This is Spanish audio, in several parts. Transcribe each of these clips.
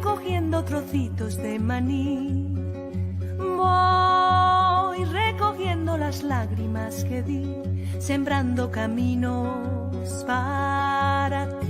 recogiendo trocitos de maní. Voy recogiendo las lágrimas que di, sembrando caminos para ti.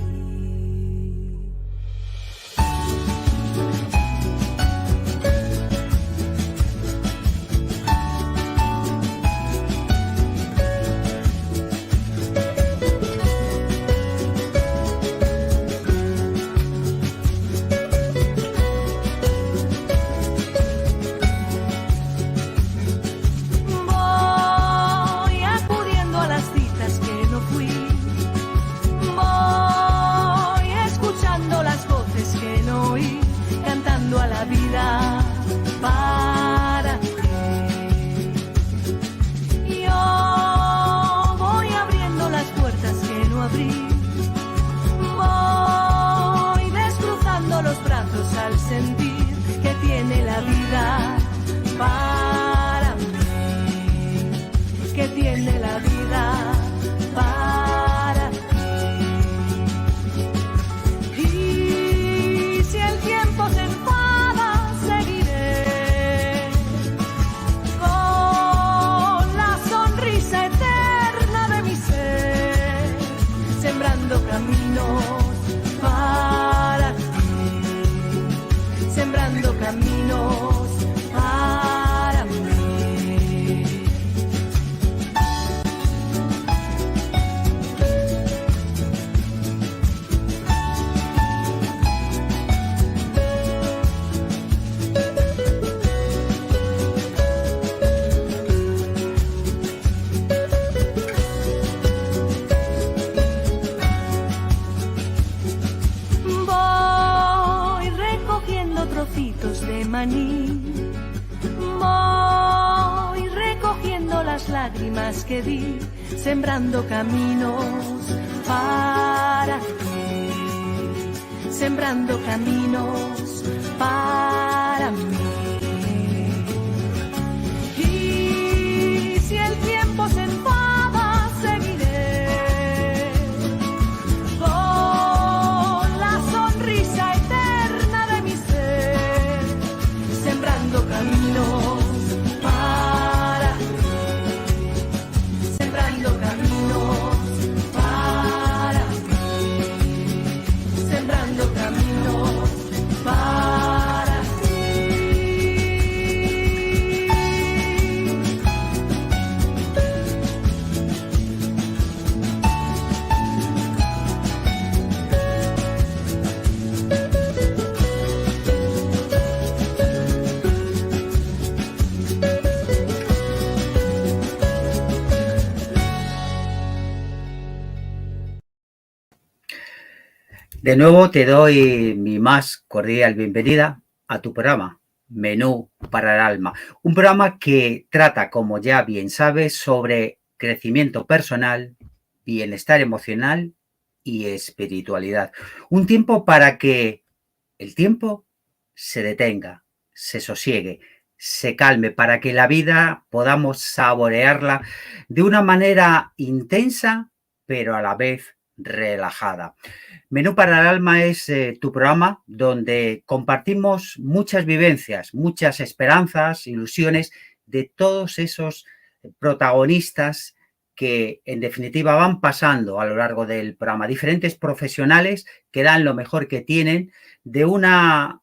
Voy recogiendo las lágrimas que di, sembrando caminos para ti, sembrando caminos para mí. Y si el tiempo se enfada, seguiré con la sonrisa eterna de mi ser, sembrando caminos para ti, sembrando caminos para ti, sembrando caminos para ti. De nuevo te doy mi más cordial bienvenida a tu programa, Menú para el Alma. Un programa que trata, como ya bien sabes, sobre crecimiento personal, bienestar emocional y espiritualidad. Un tiempo para que el tiempo se detenga, se sosiegue, se calme, para que la vida podamos saborearla de una manera intensa, pero a la vez relajada. Menú para el Alma es tu programa donde compartimos muchas vivencias, muchas esperanzas, ilusiones de todos esos protagonistas que en definitiva van pasando a lo largo del programa. Diferentes profesionales que dan lo mejor que tienen de una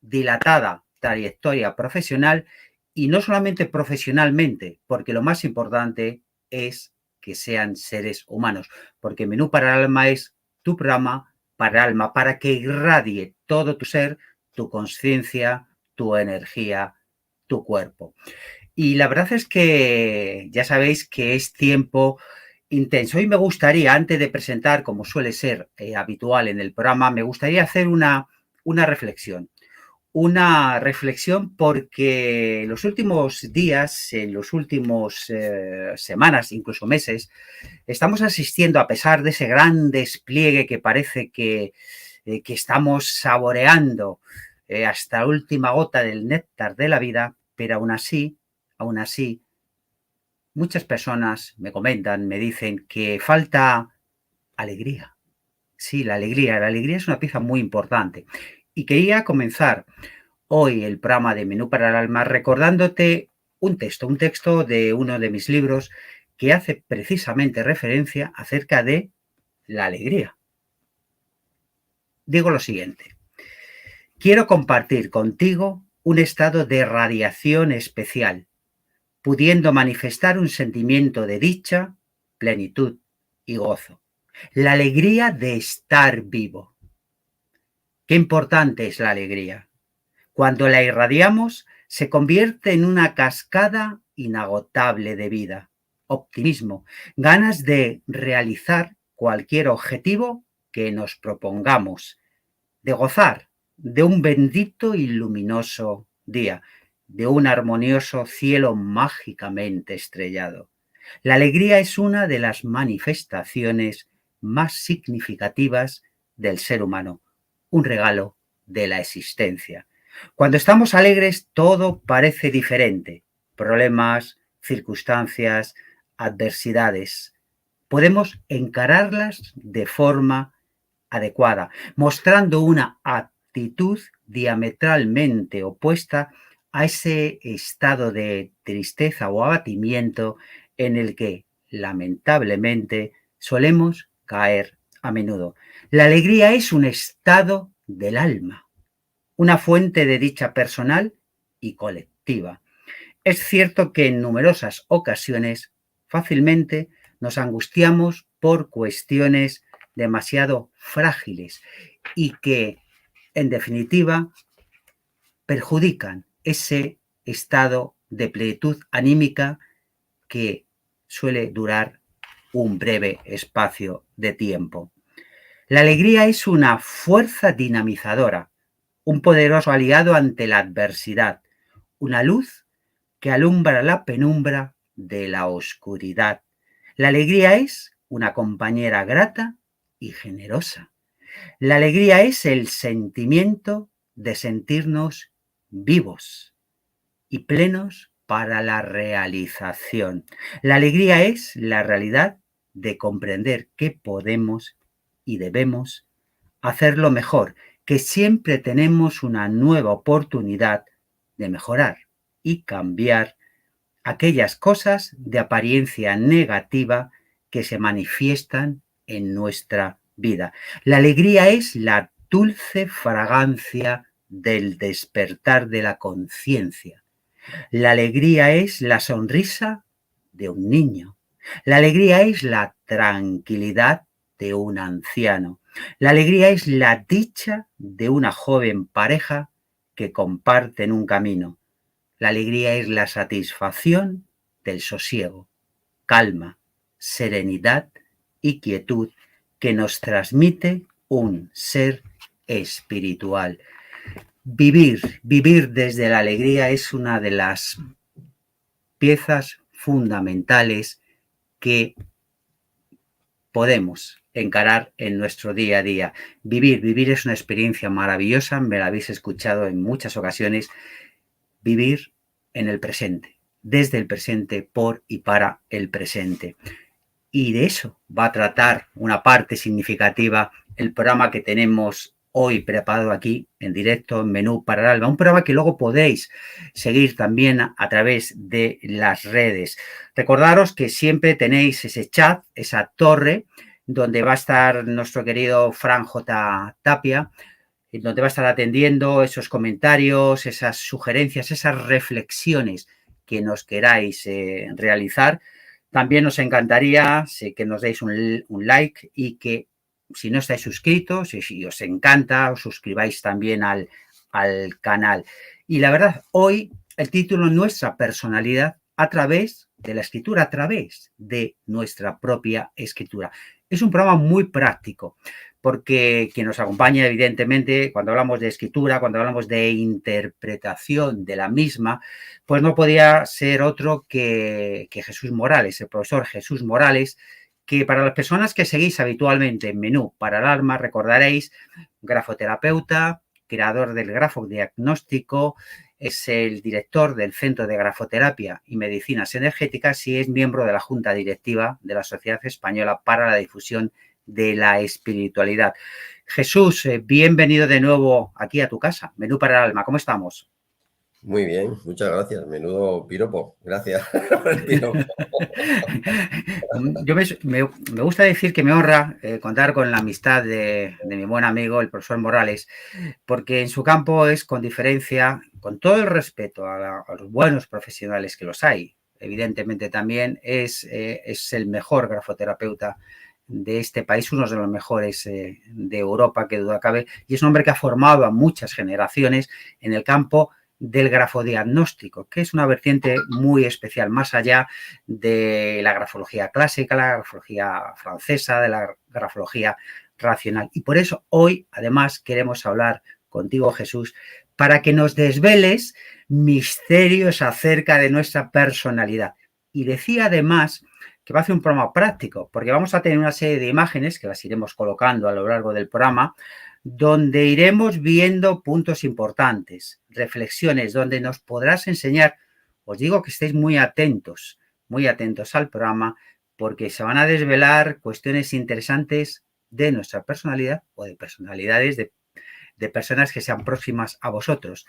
dilatada trayectoria profesional y no solamente profesionalmente, porque lo más importante es que sean seres humanos, porque Menú para el Alma es tu programa para el alma, para que irradie todo tu ser, tu conciencia, tu energía, tu cuerpo. Y la verdad es que ya sabéis que es tiempo intenso. Hoy me gustaría, antes de presentar, como suele ser habitual en el programa, me gustaría hacer una reflexión. Una reflexión porque en los últimos días, en los últimos semanas, incluso meses, estamos asistiendo, a pesar de ese gran despliegue que parece que estamos saboreando hasta la última gota del néctar de la vida, pero aún así, muchas personas me comentan, me dicen que falta alegría. Sí, la alegría es una pieza muy importante. Y quería comenzar hoy el programa de Menú para el Alma recordándote un texto de uno de mis libros que hace precisamente referencia acerca de la alegría. Digo lo siguiente: quiero compartir contigo un estado de radiación especial, pudiendo manifestar un sentimiento de dicha, plenitud y gozo. La alegría de estar vivo. Qué importante es la alegría. Cuando la irradiamos, se convierte en una cascada inagotable de vida, optimismo, ganas de realizar cualquier objetivo que nos propongamos, de gozar de un bendito y luminoso día, de un armonioso cielo mágicamente estrellado. La alegría es una de las manifestaciones más significativas del ser humano, un regalo de la existencia. Cuando estamos alegres, todo parece diferente. Problemas, circunstancias, adversidades. Podemos encararlas de forma adecuada, mostrando una actitud diametralmente opuesta a ese estado de tristeza o abatimiento en el que, lamentablemente, solemos caer a menudo. La alegría es un estado del alma, una fuente de dicha personal y colectiva. Es cierto que en numerosas ocasiones fácilmente nos angustiamos por cuestiones demasiado frágiles y que, en definitiva, perjudican ese estado de plenitud anímica que suele durar un breve espacio de tiempo. La alegría es una fuerza dinamizadora, un poderoso aliado ante la adversidad, una luz que alumbra la penumbra de la oscuridad. La alegría es una compañera grata y generosa. La alegría es el sentimiento de sentirnos vivos y plenos para la realización. La alegría es la realidad de comprender que podemos y debemos hacerlo mejor, que siempre tenemos una nueva oportunidad de mejorar y cambiar aquellas cosas de apariencia negativa que se manifiestan en nuestra vida. La alegría es la dulce fragancia del despertar de la conciencia. La alegría es la sonrisa de un niño. La alegría es la tranquilidad de un anciano. La alegría es la dicha de una joven pareja que comparten un camino. La alegría es la satisfacción del sosiego, calma, serenidad y quietud que nos transmite un ser espiritual. Vivir desde la alegría es una de las piezas fundamentales que podemos encarar en nuestro día a día. Vivir es una experiencia maravillosa, me la habéis escuchado en muchas ocasiones. Vivir en el presente, desde el presente, por y para el presente. Y de eso va a tratar una parte significativa el programa que tenemos hoy preparado aquí en directo en Menú para el Alma, un programa que luego podéis seguir también a través de las redes. Recordaros que siempre tenéis ese chat, esa torre, donde va a estar nuestro querido Fran J. Tapia, donde va a estar atendiendo esos comentarios, esas sugerencias, esas reflexiones que nos queráis realizar. También nos encantaría que nos deis un like y que, si no estáis suscritos y si os encanta, os suscribáis también al canal. Y la verdad, hoy el título: Nuestra personalidad a través de la escritura, a través de nuestra propia escritura. Es un programa muy práctico, porque quien nos acompaña, evidentemente, cuando hablamos de escritura, cuando hablamos de interpretación de la misma, pues no podía ser otro que Jesús Morales, el profesor Jesús Morales, que para las personas que seguís habitualmente en Menú para el Alma, recordaréis, grafoterapeuta, creador del grafodiagnóstico, es el director del Centro de Grafoterapia y Medicinas Energéticas y es miembro de la Junta Directiva de la Sociedad Española para la Difusión de la espiritualidad. Jesús, bienvenido de nuevo aquí a tu casa, Menú para el Alma. ¿Cómo estamos? Muy bien, muchas gracias. Menudo piropo. Gracias por el piropo. Me gusta decir que me honra contar con la amistad de mi buen amigo, el profesor Morales, porque en su campo es con diferencia, con todo el respeto a los buenos profesionales que los hay, evidentemente también es el mejor grafoterapeuta de este país, uno de los mejores de Europa, que duda cabe, y es un hombre que ha formado a muchas generaciones en el campo del grafodiagnóstico, que es una vertiente muy especial, más allá de la grafología clásica, la grafología francesa, de la grafología racional. Y por eso hoy, además, queremos hablar contigo, Jesús, para que nos desveles misterios acerca de nuestra personalidad. Y decía además que va a hacer un programa práctico, porque vamos a tener una serie de imágenes que las iremos colocando a lo largo del programa, donde iremos viendo puntos importantes, reflexiones, donde nos podrás enseñar. Os digo que estéis muy atentos al programa, porque se van a desvelar cuestiones interesantes de nuestra personalidad o de personalidades de personas que sean próximas a vosotros.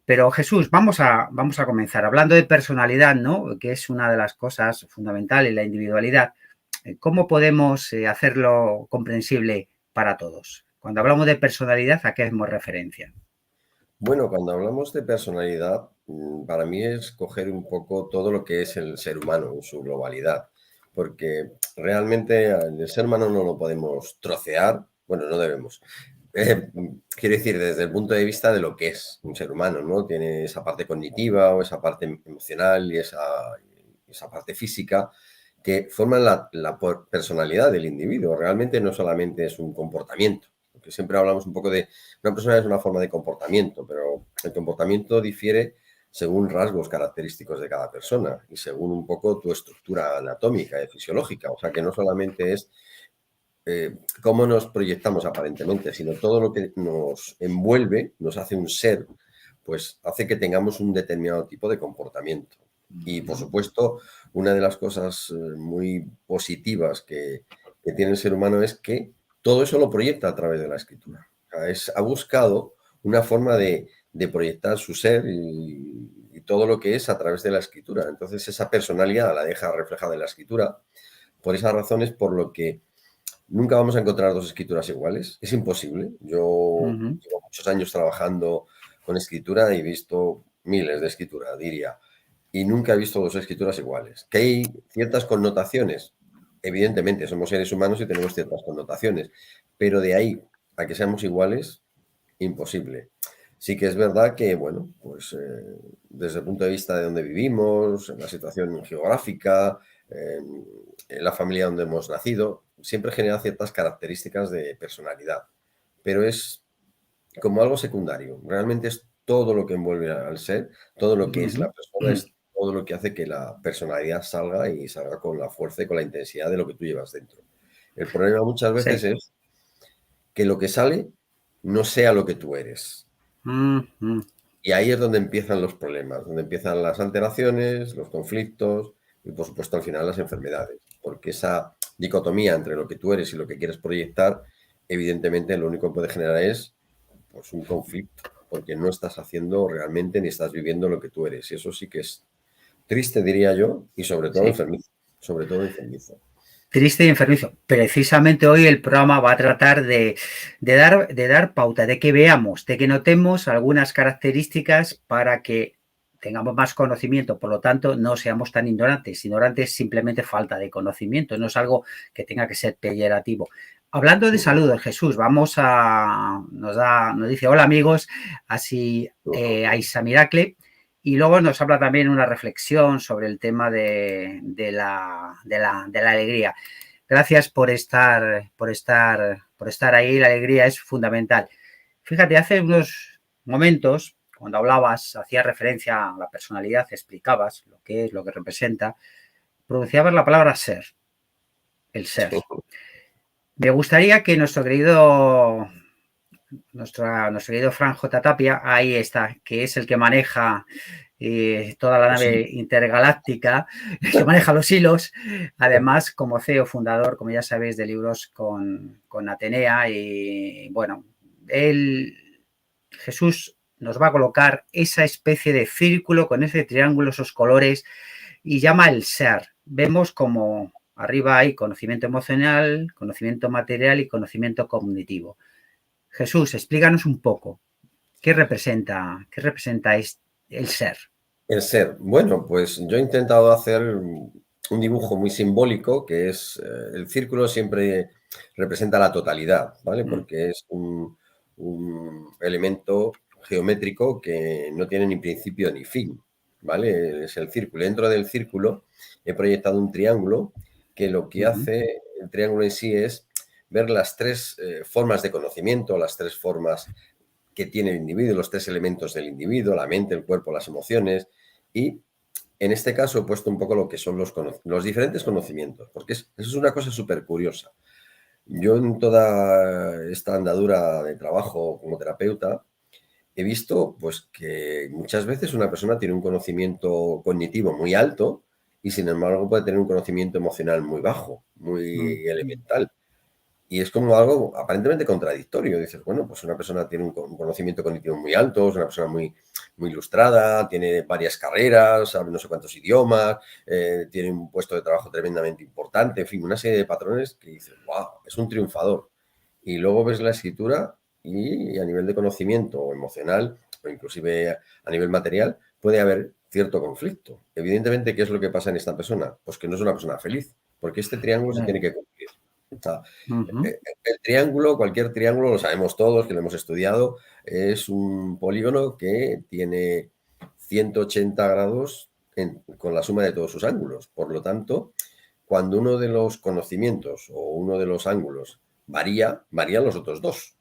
Pero Jesús, vamos a comenzar hablando de personalidad, ¿no? Que es una de las cosas fundamentales, la individualidad. ¿Cómo podemos hacerlo comprensible para todos? Cuando hablamos de personalidad, ¿a qué hacemos referencia? Bueno, cuando hablamos de personalidad, para mí es coger un poco todo lo que es el ser humano en su globalidad, porque realmente el ser humano no lo podemos trocear, bueno, no debemos. Quiero decir, desde el punto de vista de lo que es un ser humano, ¿no? Tiene esa parte cognitiva o esa parte emocional y esa parte física que forman la personalidad del individuo. Realmente no solamente es un comportamiento, porque siempre hablamos un poco de una persona es una forma de comportamiento, pero el comportamiento difiere según rasgos característicos de cada persona y según un poco tu estructura anatómica y fisiológica. O sea, que no solamente es cómo nos proyectamos aparentemente, sino todo lo que nos envuelve, nos hace un ser, pues hace que tengamos un determinado tipo de comportamiento. Y, por supuesto, una de las cosas muy positivas que tiene el ser humano es que todo eso lo proyecta a través de la escritura. O sea, ha buscado una forma de proyectar su ser y todo lo que es a través de la escritura. Entonces, esa personalidad la deja reflejada en la escritura. Por esas razones, por lo que nunca vamos a encontrar dos escrituras iguales. Es imposible. Yo llevo muchos años trabajando con escritura y he visto miles de escrituras, diría. Y nunca he visto dos escrituras iguales. Que hay ciertas connotaciones. Evidentemente, somos seres humanos y tenemos ciertas connotaciones. Pero de ahí a que seamos iguales, imposible. Sí que es verdad que, bueno, pues desde el punto de vista de donde vivimos, en la situación geográfica, en la familia donde hemos nacido, siempre genera ciertas características de personalidad. Pero es como algo secundario. Realmente es todo lo que envuelve al ser, todo lo que es la persona, es todo lo que hace que la personalidad salga y salga con la fuerza y con la intensidad de lo que tú llevas dentro. El problema muchas veces es que lo que sale no sea lo que tú eres. Y ahí es donde empiezan los problemas, donde empiezan las alteraciones, los conflictos y, por supuesto, al final las enfermedades. Porque esa dicotomía entre lo que tú eres y lo que quieres proyectar, evidentemente lo único que puede generar es pues, un conflicto, porque no estás haciendo realmente ni estás viviendo lo que tú eres. Y eso sí que es triste, diría yo, y sobre todo enfermizo. Sobre todo enfermizo. Triste y enfermizo. Precisamente hoy el programa va a tratar de dar pauta, de que veamos, de que notemos algunas características para que tengamos más conocimiento, por lo tanto no seamos tan ignorantes. Ignorantes es simplemente falta de conocimiento, no es algo que tenga que ser peyorativo. Hablando de salud, Jesús, nos dice hola amigos, así Aisa Miracle. Y luego nos habla también una reflexión sobre el tema de la alegría. Gracias por estar ahí, la alegría es fundamental. Fíjate, hace unos momentos, cuando hablabas, hacías referencia a la personalidad, explicabas lo que es, lo que representa, pronunciabas la palabra ser, el ser. Me gustaría que nuestro querido Fran J. Tapia, ahí está, que es el que maneja y toda la nave intergaláctica que maneja los hilos. Además, como CEO fundador, como ya sabéis, de libros con Atenea. Y bueno, Jesús nos va a colocar esa especie de círculo con ese triángulo, esos colores, y llama el ser. Vemos como arriba hay conocimiento emocional, conocimiento material y conocimiento cognitivo. Jesús, explícanos un poco qué representa el ser. El ser. Bueno, pues yo he intentado hacer un dibujo muy simbólico, que es el círculo siempre representa la totalidad, ¿vale? Porque es un elemento geométrico que no tiene ni principio ni fin, ¿vale? Es el círculo. Dentro del círculo he proyectado un triángulo que lo que hace el triángulo en sí es ver las tres formas de conocimiento, las tres formas que tiene el individuo, los tres elementos del individuo, la mente, el cuerpo, las emociones, y en este caso he puesto un poco lo que son los diferentes conocimientos, porque eso es una cosa súper curiosa. Yo en toda esta andadura de trabajo como terapeuta he visto pues que muchas veces una persona tiene un conocimiento cognitivo muy alto y sin embargo puede tener un conocimiento emocional muy bajo, muy elemental. Y es como algo aparentemente contradictorio. Dices, bueno, pues una persona tiene un conocimiento cognitivo muy alto, es una persona muy, muy ilustrada, tiene varias carreras, sabe no sé cuántos idiomas, tiene un puesto de trabajo tremendamente importante, en fin, una serie de patrones que dices, wow, es un triunfador. Y luego ves la escritura y a nivel de conocimiento emocional o inclusive a nivel material puede haber cierto conflicto. Evidentemente, ¿qué es lo que pasa en esta persona? Pues que no es una persona feliz, porque este triángulo se tiene que cumplir. O sea, el triángulo, cualquier triángulo, lo sabemos todos, que lo hemos estudiado, es un polígono que tiene 180 grados con la suma de todos sus ángulos. Por lo tanto, cuando uno de los conocimientos o uno de los ángulos varían los otros dos.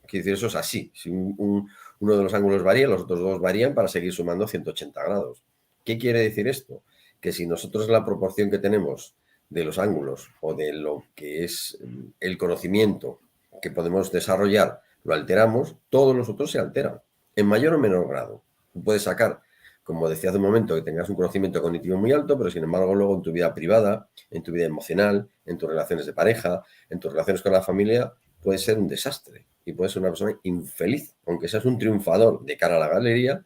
Quiere decir, eso es así. Si uno de los ángulos varía, los otros dos varían para seguir sumando 180 grados. ¿Qué quiere decir esto? Que si nosotros la proporción que tenemos de los ángulos o de lo que es el conocimiento que podemos desarrollar lo alteramos, todos los otros se alteran, en mayor o menor grado. Tú puedes sacar, como decía hace un momento, que tengas un conocimiento cognitivo muy alto, pero sin embargo luego en tu vida privada, en tu vida emocional, en tus relaciones de pareja, en tus relaciones con la familia, puede ser un desastre y puedes ser una persona infeliz, aunque seas un triunfador de cara a la galería,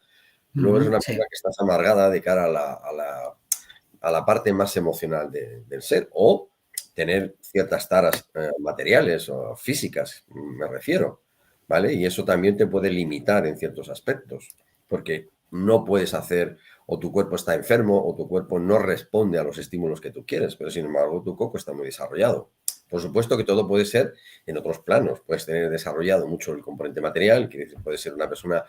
luego eres una persona que estás amargada de cara a la parte más emocional del ser, o tener ciertas taras materiales o físicas, me refiero, ¿vale? Y eso también te puede limitar en ciertos aspectos, porque no puedes hacer, o tu cuerpo está enfermo, o tu cuerpo no responde a los estímulos que tú quieres, pero sin embargo tu coco está muy desarrollado. Por supuesto que todo puede ser en otros planos. Puedes tener desarrollado mucho el componente material, que puede ser una persona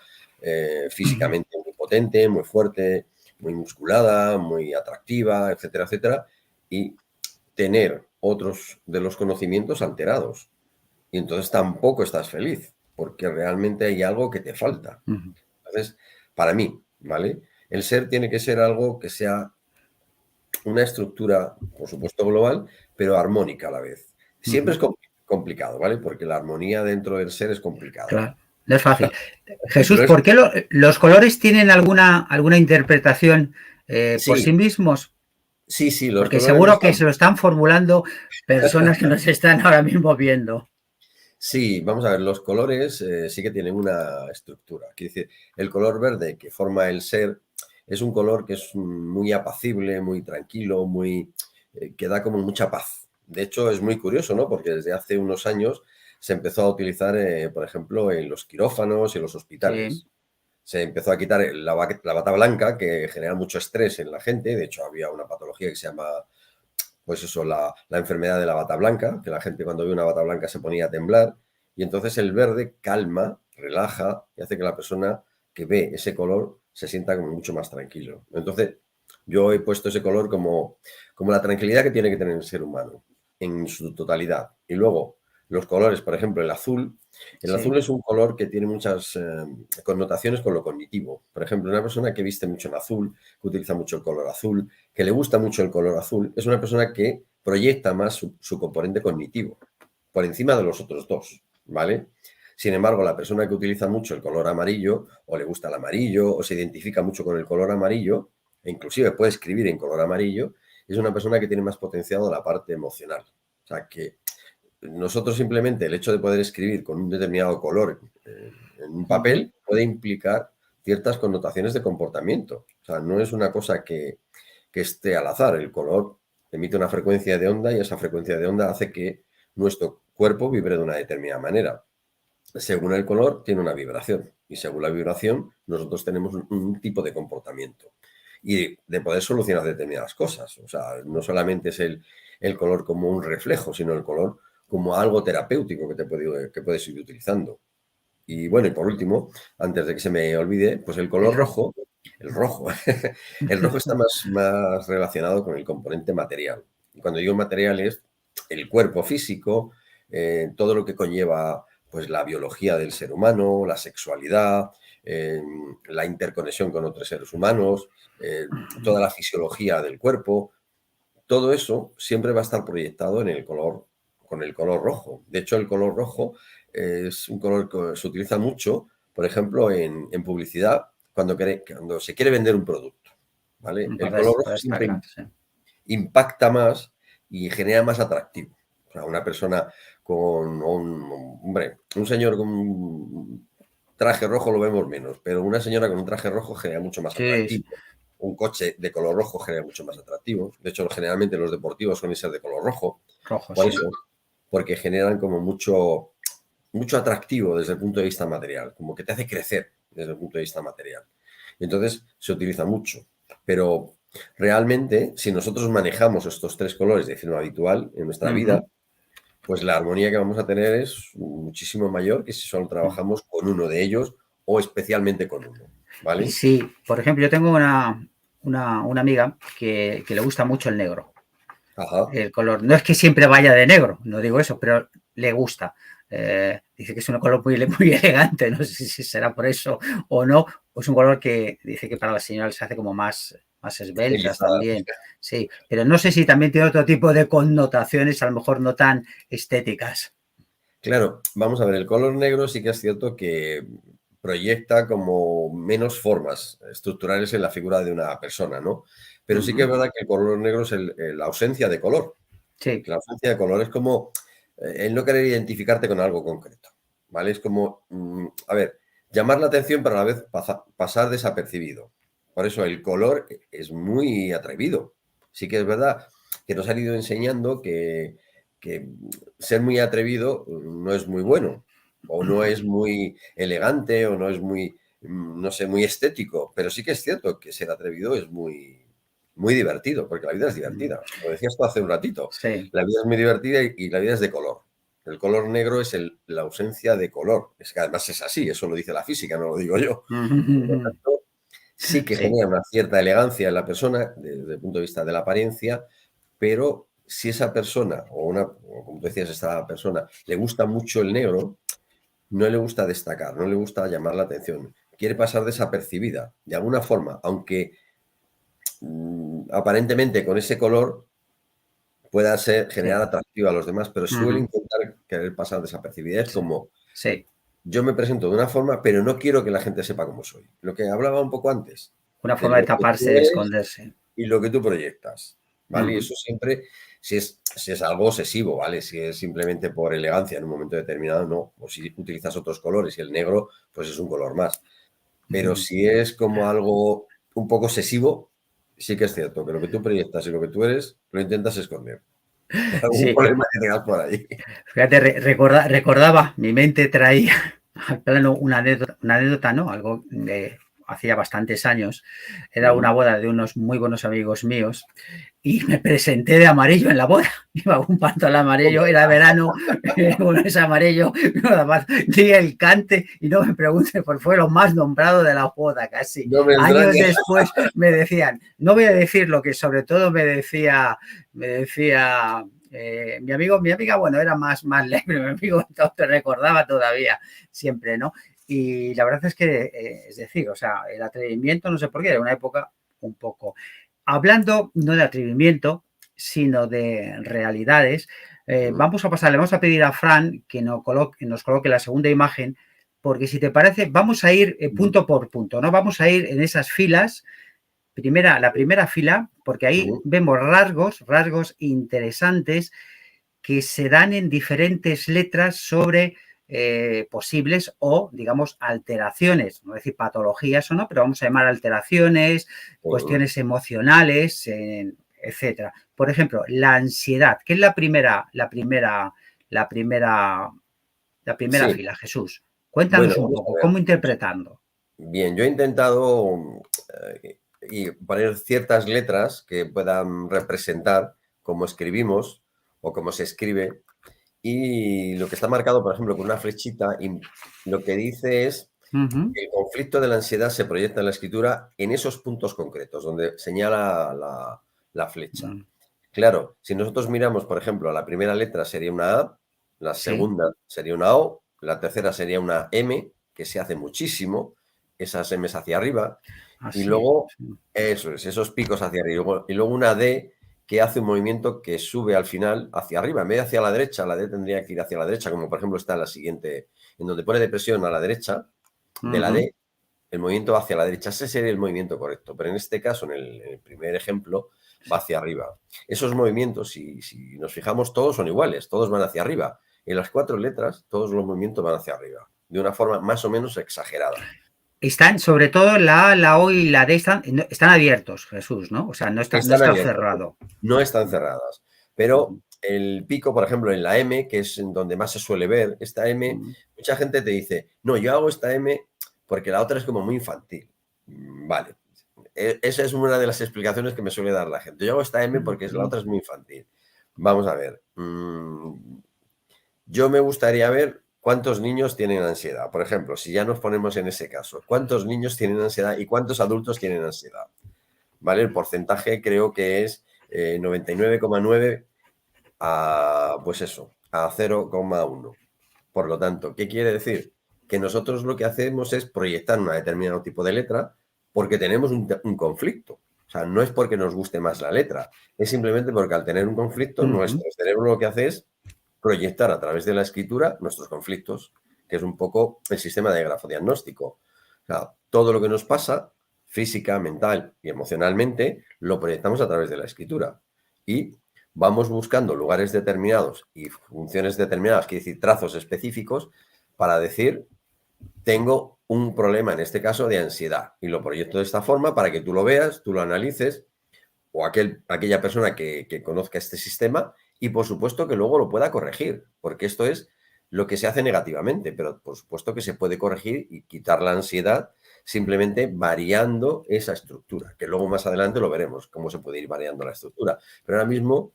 físicamente muy potente, muy fuerte, muy musculada, muy atractiva, etcétera, etcétera, y tener otros de los conocimientos alterados. Y entonces tampoco estás feliz, porque realmente hay algo que te falta. Entonces, para mí, ¿vale? El ser tiene que ser algo que sea una estructura, por supuesto, global, pero armónica a la vez. Siempre es complicado, ¿vale? Porque la armonía dentro del ser es complicada. Claro, no es fácil. Jesús, ¿por qué los colores tienen alguna interpretación por sí mismos? Sí, los porque seguro que se lo están formulando personas que nos están ahora mismo viendo. Sí, vamos a ver, los colores sí que tienen una estructura. Quiere decir, el color verde que forma el ser es un color que es muy apacible, muy tranquilo, que da como mucha paz. De hecho, es muy curioso, ¿no? Porque desde hace unos años se empezó a utilizar, por ejemplo, en los quirófanos y en los hospitales. Sí. Se empezó a quitar la bata blanca, que genera mucho estrés en la gente. De hecho, había una patología que se llama, pues eso, la enfermedad de la bata blanca, que la gente cuando ve una bata blanca se ponía a temblar. Y entonces el verde calma, relaja y hace que la persona que ve ese color se sienta como mucho más tranquilo. Entonces, yo he puesto ese color como la tranquilidad que tiene que tener el ser humano en su totalidad. Y luego, los colores, por ejemplo, el azul. El azul es un color que tiene muchas connotaciones con lo cognitivo. Por ejemplo, una persona que viste mucho en azul, que utiliza mucho el color azul, que le gusta mucho el color azul, es una persona que proyecta más su componente cognitivo por encima de los otros dos, ¿vale? Sin embargo, la persona que utiliza mucho el color amarillo, o le gusta el amarillo, o se identifica mucho con el color amarillo, e inclusive puede escribir en color amarillo, es una persona que tiene más potenciado la parte emocional. O sea, que nosotros simplemente el hecho de poder escribir con un determinado color en un papel puede implicar ciertas connotaciones de comportamiento. O sea, no es una cosa que esté al azar. El color emite una frecuencia de onda y esa frecuencia de onda hace que nuestro cuerpo vibre de una determinada manera. Según el color, tiene una vibración y según la vibración, nosotros tenemos un tipo de comportamiento y de poder solucionar determinadas cosas. O sea, no solamente es el color como un reflejo, sino el color como algo terapéutico que puedes ir utilizando. Y bueno, y por último, antes de que se me olvide, pues el color rojo, el rojo, el rojo está más relacionado con el componente material. Y cuando digo material es el cuerpo físico, todo lo que conlleva pues la biología del ser humano, la sexualidad, la interconexión con otros seres humanos, toda la fisiología del cuerpo, todo eso siempre va a estar proyectado en el color, con el color rojo. De hecho, el color rojo es un color que se utiliza mucho, por ejemplo, en publicidad, cuando se quiere vender un producto. ¿Vale? El color rojo siempre impacta más y genera más atractivo. O sea, una persona con un señor con un traje rojo lo vemos menos, pero una señora con un traje rojo genera mucho más atractivo. Un coche de color rojo genera mucho más atractivo. De hecho, generalmente los deportivos suelen ser de color rojo. Por eso, porque generan como mucho atractivo desde el punto de vista material, como que te hace crecer desde el punto de vista material. Entonces, se utiliza mucho. Pero realmente, si nosotros manejamos estos tres colores de forma habitual en nuestra vida, pues la armonía que vamos a tener es muchísimo mayor que si solo trabajamos con uno de ellos o especialmente con uno, ¿vale? Sí, por ejemplo, yo tengo una amiga que le gusta mucho el negro. Ajá. El color. No es que siempre vaya de negro, no digo eso, pero le gusta. Dice que es un color muy elegante, no sé si será por eso o no, o es un color que dice que para la señora se hace como más esbeltas también. Sí, pero no sé si también tiene otro tipo de connotaciones, a lo mejor no tan estéticas. Claro, vamos a ver, el color negro sí que es cierto que proyecta como menos formas estructurales en la figura de una persona, ¿no? Pero sí que es verdad que el color negro es la ausencia de color. Sí. La ausencia de color es como el no querer identificarte con algo concreto, ¿vale? Es como, a ver, llamar la atención pero a la vez pasar desapercibido. Por eso el color es muy atrevido. Sí que es verdad que nos han ido enseñando que ser muy atrevido no es muy bueno, o no es muy elegante, o no es muy, no sé, muy estético, pero sí que es cierto que ser atrevido es muy, muy divertido, porque la vida es divertida. Lo decías tú hace un ratito, Sí. la vida es muy divertida y la vida es de color. El color negro es la ausencia de color. Es que además es así, eso lo dice la física, no lo digo yo. Por lo tanto, sí que genera una cierta elegancia en la persona desde el punto de vista de la apariencia, pero si esa persona, o como tú decías, esta persona, le gusta mucho el negro, no le gusta destacar, no le gusta llamar la atención, quiere pasar desapercibida, de alguna forma, aunque aparentemente con ese color pueda generar atractivo a los demás, pero suele intentar querer pasar desapercibida. Es como, yo me presento de una forma, pero no quiero que la gente sepa cómo soy. Lo que hablaba un poco antes. Una forma de taparse, de esconderse. Y lo que tú proyectas, ¿vale? Y eso siempre, si es algo obsesivo, ¿vale? Si es simplemente por elegancia en un momento determinado, no. O si utilizas otros colores y el negro, pues es un color más. Pero si es como algo un poco obsesivo, sí que es cierto que lo que tú proyectas y lo que tú eres, lo intentas esconder. Por algún problema que tengas por ahí. Fíjate, recordaba, mi mente traía al plano una anécdota, ¿no? Algo de hacía bastantes años. Era una boda de unos muy buenos amigos míos y me presenté de amarillo en la boda. Iba un pantalón amarillo, era verano, bueno, es amarillo, nada más. Di el cante y no me pregunte, por fue lo más nombrado de la boda casi. No me Años después me decían, no voy a decir lo que sobre todo me decía mi amiga, bueno, era más leve, mi amigo te recordaba todavía siempre, ¿no? Y la verdad es que, es decir, o sea, el atrevimiento, no sé por qué, era una época un poco... Hablando no de atrevimiento, sino de realidades, Vamos a pasar, le vamos a pedir a Fran que nos coloque la segunda imagen, porque si te parece, vamos a ir punto por punto, ¿no? Vamos a ir en esas filas, la primera fila, porque ahí vemos rasgos interesantes que se dan en diferentes letras sobre posibles o, digamos, alteraciones, no decir patologías o no, pero vamos a llamar alteraciones, cuestiones emocionales, etcétera. Por ejemplo, la ansiedad, que es la primera Sí. fila, Jesús. Cuéntanos un poco, ¿cómo interpretando? Bien, yo he intentado y poner ciertas letras que puedan representar cómo escribimos o cómo se escribe. Y lo que está marcado, por ejemplo, con una flechita, y lo que dice es que el conflicto de la ansiedad se proyecta en la escritura en esos puntos concretos, donde señala la flecha. Claro, si nosotros miramos, por ejemplo, la primera letra sería una A, la segunda sería una O, la tercera sería una M, que se hace muchísimo, esas M's hacia arriba, y luego, eso es, esos picos hacia arriba, y luego una D que hace un movimiento que sube al final hacia arriba, en vez de hacia la derecha, la D tendría que ir hacia la derecha, como por ejemplo está en la siguiente, en donde pone depresión a la derecha, de la D, el movimiento va hacia la derecha, ese sería el movimiento correcto, pero en este caso, en el primer ejemplo, va hacia arriba. Esos movimientos, si nos fijamos, todos son iguales, todos van hacia arriba. En las 4 letras, todos los movimientos van hacia arriba, de una forma más o menos exagerada. Están, sobre todo, la A, la O y la D están abiertos, Jesús, ¿no? O sea, no está cerrado. No están cerradas. Pero el pico, por ejemplo, en la M, que es en donde más se suele ver, esta M, mucha gente te dice, no, yo hago esta M porque la otra es como muy infantil. Vale. Esa es una de las explicaciones que me suele dar la gente. Yo hago esta M porque la otra es muy infantil. Vamos a ver. Yo me gustaría ver cuántos niños tienen ansiedad. Por ejemplo, si ya nos ponemos en ese caso, ¿cuántos niños tienen ansiedad y cuántos adultos tienen ansiedad? ¿Vale? El porcentaje creo que es 99,9 a, pues eso, a 0,1. Por lo tanto, ¿qué quiere decir? Que nosotros lo que hacemos es proyectar un determinado tipo de letra porque tenemos un conflicto. O sea, no es porque nos guste más la letra, es simplemente porque al tener un conflicto, nuestro cerebro lo que hace es proyectar a través de la escritura nuestros conflictos, que es un poco el sistema de grafodiagnóstico. O sea, todo lo que nos pasa, física, mental y emocionalmente, lo proyectamos a través de la escritura. Y vamos buscando lugares determinados y funciones determinadas, quiere decir trazos específicos, para decir, tengo un problema, en este caso, de ansiedad. Y lo proyecto de esta forma para que tú lo veas, tú lo analices, o aquella persona que conozca este sistema, y por supuesto que luego lo pueda corregir, porque esto es lo que se hace negativamente, pero por supuesto que se puede corregir y quitar la ansiedad simplemente variando esa estructura, que luego más adelante lo veremos, cómo se puede ir variando la estructura. Pero ahora mismo,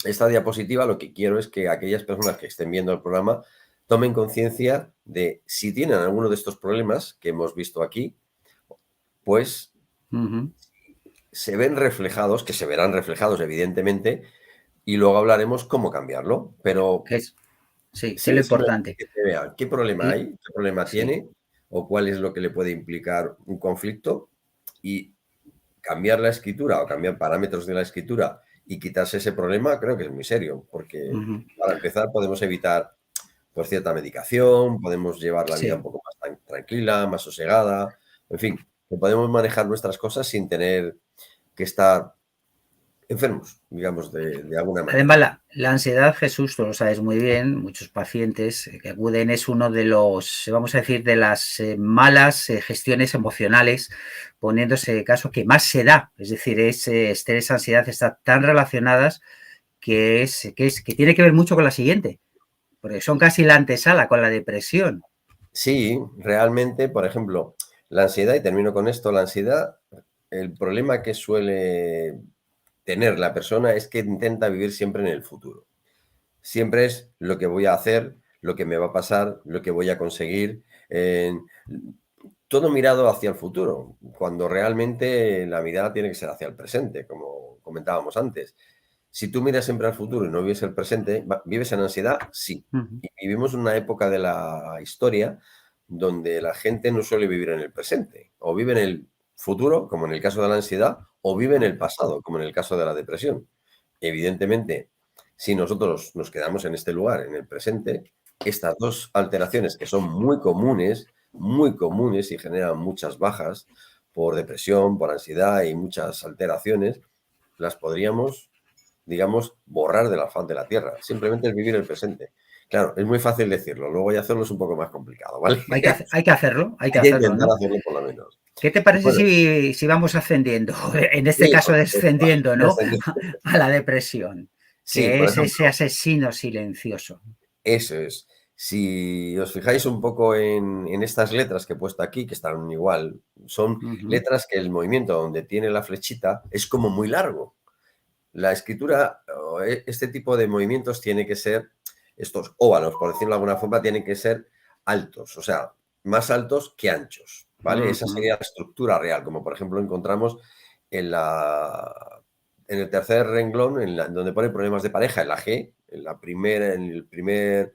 esta diapositiva lo que quiero es que aquellas personas que estén viendo el programa tomen conciencia de si tienen alguno de estos problemas que hemos visto aquí, pues se ven reflejados, que se verán reflejados evidentemente, y luego hablaremos cómo cambiarlo, pero sí, es lo importante. Que se vea qué problema hay, qué problema tiene o cuál es lo que le puede implicar un conflicto, y cambiar la escritura o cambiar parámetros de la escritura y quitarse ese problema creo que es muy serio, porque para empezar podemos evitar pues cierta medicación, podemos llevar la vida un poco más tranquila, más sosegada, en fin, que podemos manejar nuestras cosas sin tener que estar enfermos, digamos, de alguna manera. Además, la ansiedad, Jesús, tú lo sabes muy bien, muchos pacientes que acuden es uno de los, vamos a decir, de las malas gestiones emocionales, poniéndose caso que más se da, es decir, estrés, ansiedad, están tan relacionadas que tiene que ver mucho con la siguiente, porque son casi la antesala con la depresión. Sí, realmente, por ejemplo, la ansiedad, y termino con esto, la ansiedad, el problema que suele tener la persona es que intenta vivir siempre en el futuro. Siempre es lo que voy a hacer, lo que me va a pasar, lo que voy a conseguir, todo mirado hacia el futuro, cuando realmente la mirada tiene que ser hacia el presente, como comentábamos antes. Si tú miras siempre al futuro y no vives el presente, ¿vives en ansiedad? Sí. Y vivimos una época de la historia donde la gente no suele vivir en el presente. O vive en el futuro, como en el caso de la ansiedad, o vive en el pasado, como en el caso de la depresión. Evidentemente, Si nosotros nos quedamos en este lugar, en el presente, estas dos alteraciones que son muy comunes y generan muchas bajas por depresión, por ansiedad y muchas alteraciones, las podríamos, digamos, borrar de la faz de la Tierra. Simplemente el vivir el presente. Claro, es muy fácil decirlo, luego ya hacerlo es un poco más complicado, ¿vale? Hay que hacerlo, Hay que intentar ¿no? hacerlo por lo menos. ¿Qué te parece Bueno, si vamos ascendiendo? En este sí, caso, por supuesto. descendiendo, ¿no? A la depresión, Sí, que por es ese ejemplo, asesino silencioso. eso es. Si os fijáis un poco en estas letras que he puesto aquí, que están igual, son Ujú, letras que el movimiento donde tiene la flechita es como muy largo. La escritura, o este tipo de movimientos tiene que ser, estos óvalos, por decirlo de alguna forma, tienen que ser altos, o sea, más altos que anchos, ¿vale? Esa ujú, sería la estructura real, como por ejemplo encontramos en en el tercer renglón, donde pone problemas de pareja, en la G, en el primer,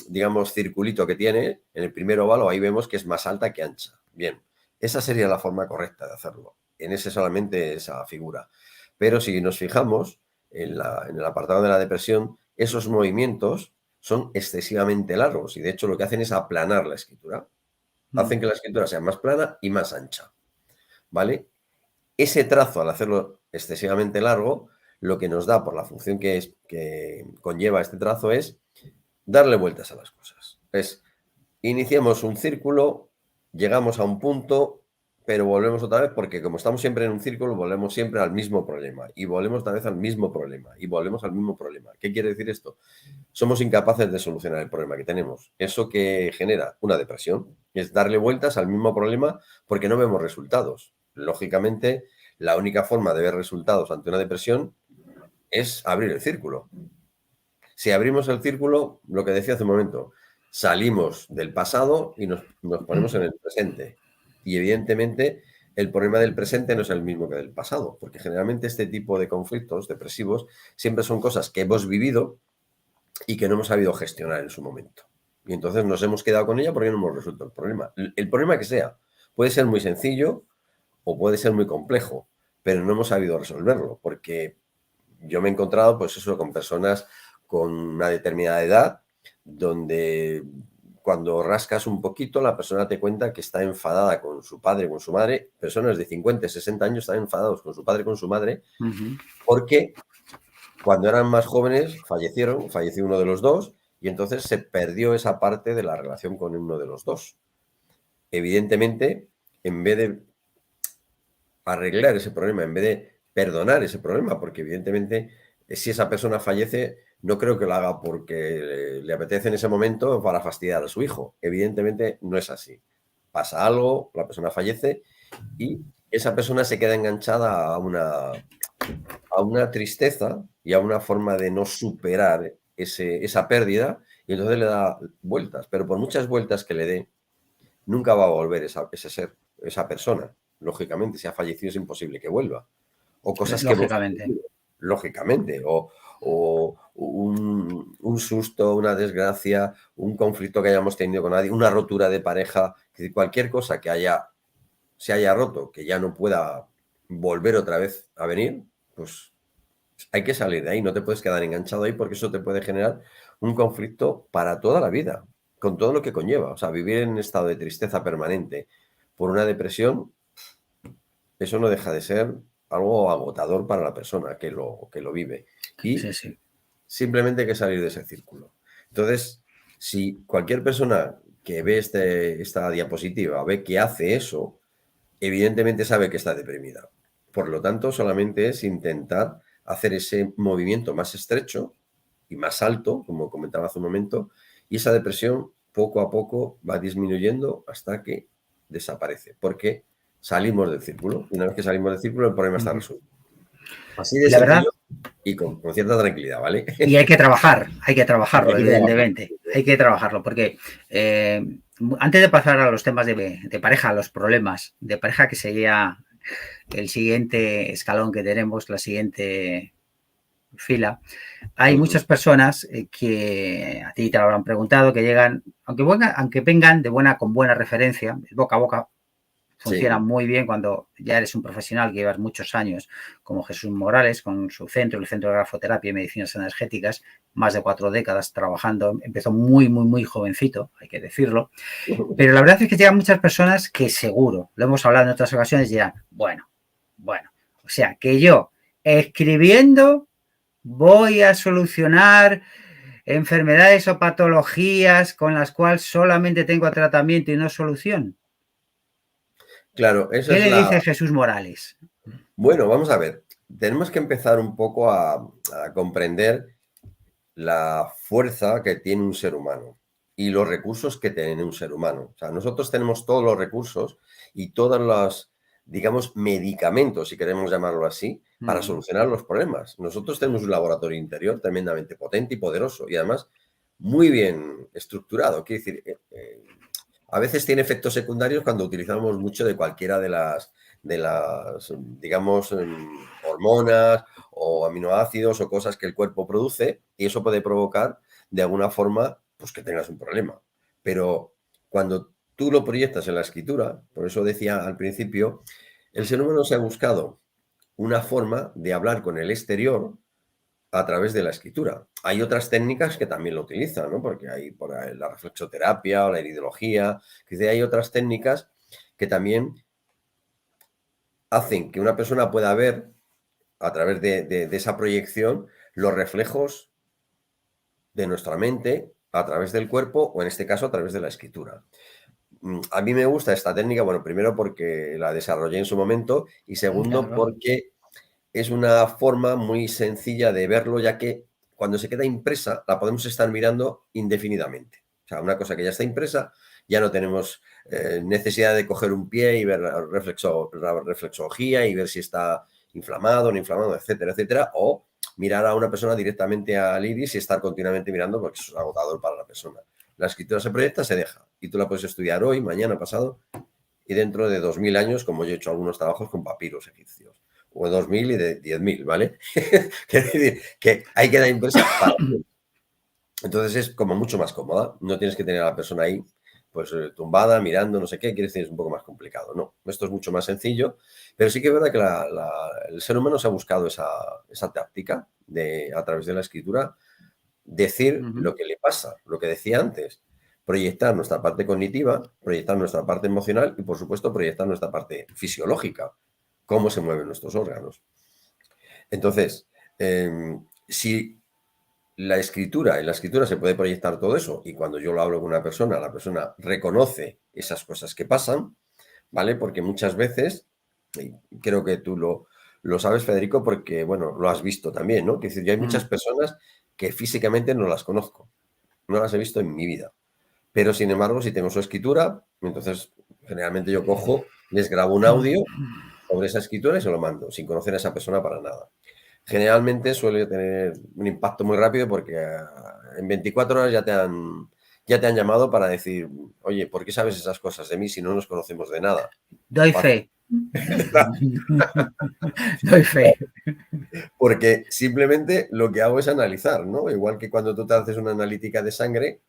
digamos, circulito que tiene, en el primer óvalo, ahí vemos que es más alta que ancha. Bien, esa sería la forma correcta de hacerlo, en ese solamente esa figura. Pero si nos fijamos en el apartado de la depresión, esos movimientos son excesivamente largos y de hecho lo que hacen es aplanar la escritura. ujú. Hacen que la escritura sea más plana y más ancha, ¿vale? Ese trazo, al hacerlo excesivamente largo, lo que nos da por la función que conlleva este trazo es darle vueltas a las cosas. Iniciamos un círculo, llegamos a un punto, pero volvemos otra vez porque como estamos siempre en un círculo, volvemos siempre al mismo problema y volvemos otra vez al mismo problema y volvemos al mismo problema. ¿Qué quiere decir esto? Somos incapaces de solucionar el problema que tenemos. Eso que genera una depresión es darle vueltas al mismo problema porque no vemos resultados. Lógicamente, la única forma de ver resultados ante una depresión es abrir el círculo. Si abrimos el círculo, lo que decía hace un momento, salimos del pasado y nos ponemos en el presente. Y evidentemente el problema del presente no es el mismo que del pasado, porque generalmente este tipo de conflictos depresivos siempre son cosas que hemos vivido y que no hemos sabido gestionar en su momento. Y entonces nos hemos quedado con ella porque no hemos resuelto el problema. El problema que sea, puede ser muy sencillo o puede ser muy complejo, pero no hemos sabido resolverlo, porque yo me he encontrado, pues eso, con personas con una determinada edad, donde cuando rascas un poquito, la persona te cuenta que está enfadada con su padre, con su madre. Personas de 50, 60 años están enfadados con su padre, con su madre, Ujú. porque cuando eran más jóvenes falleció uno de los dos, y entonces se perdió esa parte de la relación con uno de los dos. Evidentemente, en vez de arreglar ese problema, en vez de perdonar ese problema, porque evidentemente si esa persona fallece, no creo que lo haga porque le apetece en ese momento para fastidiar a su hijo. Evidentemente no es así. Pasa algo, la persona fallece y esa persona se queda enganchada a una tristeza y a una forma de no superar esa pérdida y entonces le da vueltas, pero por muchas vueltas que le dé, nunca va a volver ese ser, esa persona. Lógicamente, si ha fallecido es imposible que vuelva. O cosas que hemos Lógicamente. vivido, lógicamente. O un susto, una desgracia, un conflicto que hayamos tenido con nadie, una rotura de pareja, es decir, cualquier cosa que se haya roto, que ya no pueda volver otra vez a venir, pues hay que salir de ahí, no te puedes quedar enganchado ahí porque eso te puede generar un conflicto para toda la vida, con todo lo que conlleva. O sea, vivir en un estado de tristeza permanente por una depresión, eso no deja de ser algo agotador para la persona que lo vive. Y Sí, sí. simplemente hay que salir de ese círculo. Entonces, si cualquier persona que ve esta diapositiva ve que hace eso, evidentemente sabe que está deprimida. Por lo tanto, solamente es intentar hacer ese movimiento más estrecho y más alto, como comentaba hace un momento, y esa depresión poco a poco va disminuyendo hasta que desaparece, porque salimos del círculo. Y una vez que salimos del círculo, el problema está Ujú. resuelto. Así de La verdad, sencillo y con cierta tranquilidad, ¿vale? y hay que trabajarlo, Hay que trabajar. evidentemente. Hay que trabajarlo, porque antes de pasar a los temas de pareja, a los problemas de pareja, que sería el siguiente escalón que tenemos, la siguiente fila, hay Ujú. muchas personas que a ti te lo habrán preguntado, que llegan, aunque vengan de buena, con buena referencia, boca a boca, Funciona muy bien cuando ya eres un profesional que llevas muchos años, como Jesús Morales, con su centro, el Centro de Grafoterapia y Medicinas Energéticas, más de 4 décadas trabajando. Empezó muy jovencito, hay que decirlo. Pero la verdad es que llegan muchas personas que seguro, lo hemos hablado en otras ocasiones, dirán, bueno, o sea, que yo escribiendo voy a solucionar enfermedades o patologías con las cuales solamente tengo tratamiento y no solución. Claro, esa ¿Qué es le la... dice Jesús Morales? Bueno, vamos a ver. Tenemos que empezar un poco a comprender la fuerza que tiene un ser humano y los recursos que tiene un ser humano. O sea, nosotros tenemos todos los recursos y todos los, digamos, medicamentos, si queremos llamarlo así, para solucionar los problemas. Nosotros tenemos un laboratorio interior tremendamente potente y poderoso y además muy bien estructurado. Quiere decir, a veces tiene efectos secundarios cuando utilizamos mucho de cualquiera de las digamos, hormonas o aminoácidos o cosas que el cuerpo produce y eso puede provocar de alguna forma pues que tengas un problema. Pero cuando tú lo proyectas en la escritura, por eso decía al principio, el ser humano se ha buscado una forma de hablar con el exterior a través de la escritura. Hay otras técnicas que también lo utilizan, ¿no? Porque hay por ahí la reflexoterapia o la iridología, que hay otras técnicas que también hacen que una persona pueda ver a través de esa proyección los reflejos de nuestra mente a través del cuerpo o en este caso a través de la escritura. A mí me gusta esta técnica, bueno, primero porque la desarrollé en su momento y segundo porque es una forma muy sencilla de verlo, ya que cuando se queda impresa la podemos estar mirando indefinidamente. O sea, una cosa que ya está impresa, ya no tenemos necesidad de coger un pie y ver la reflexología y ver si está inflamado o no inflamado, etcétera, etcétera, o mirar a una persona directamente al iris y estar continuamente mirando porque es agotador para la persona. La escritura se proyecta, se deja y tú la puedes estudiar hoy, mañana, pasado y dentro de 2000 años, como yo he hecho algunos trabajos con papiros egipcios, o 2000 y de 10.000, ¿vale? Quiere decir que hay que dar impresa para... Entonces es como mucho más cómoda, no tienes que tener a la persona ahí pues tumbada, mirando, no sé qué, quiere decir es un poco más complicado. No, esto es mucho más sencillo, pero sí que es verdad que el ser humano se ha buscado esa táctica de, a través de la escritura, decir lo que le pasa, lo que decía antes, proyectar nuestra parte cognitiva, proyectar nuestra parte emocional y, por supuesto, proyectar nuestra parte fisiológica, cómo se mueven nuestros órganos. Entonces, si en la escritura se puede proyectar todo eso y cuando yo lo hablo con una persona, la persona reconoce esas cosas que pasan, ¿vale? Porque muchas veces, y creo que tú lo sabes, Federico, porque, bueno, lo has visto también, ¿no? Que decir, yo hay muchas personas que físicamente no las conozco, no las he visto en mi vida. Pero, sin embargo, si tengo su escritura, entonces generalmente yo cojo, les grabo un audio sobre esa escritura y se lo mando, sin conocer a esa persona para nada. Generalmente suele tener un impacto muy rápido porque en 24 horas ya te han llamado para decir, oye, ¿por qué sabes esas cosas de mí si no nos conocemos de nada? Doy fe. Doy fe. Porque simplemente lo que hago es analizar, ¿no? Igual que cuando tú te haces una analítica de sangre,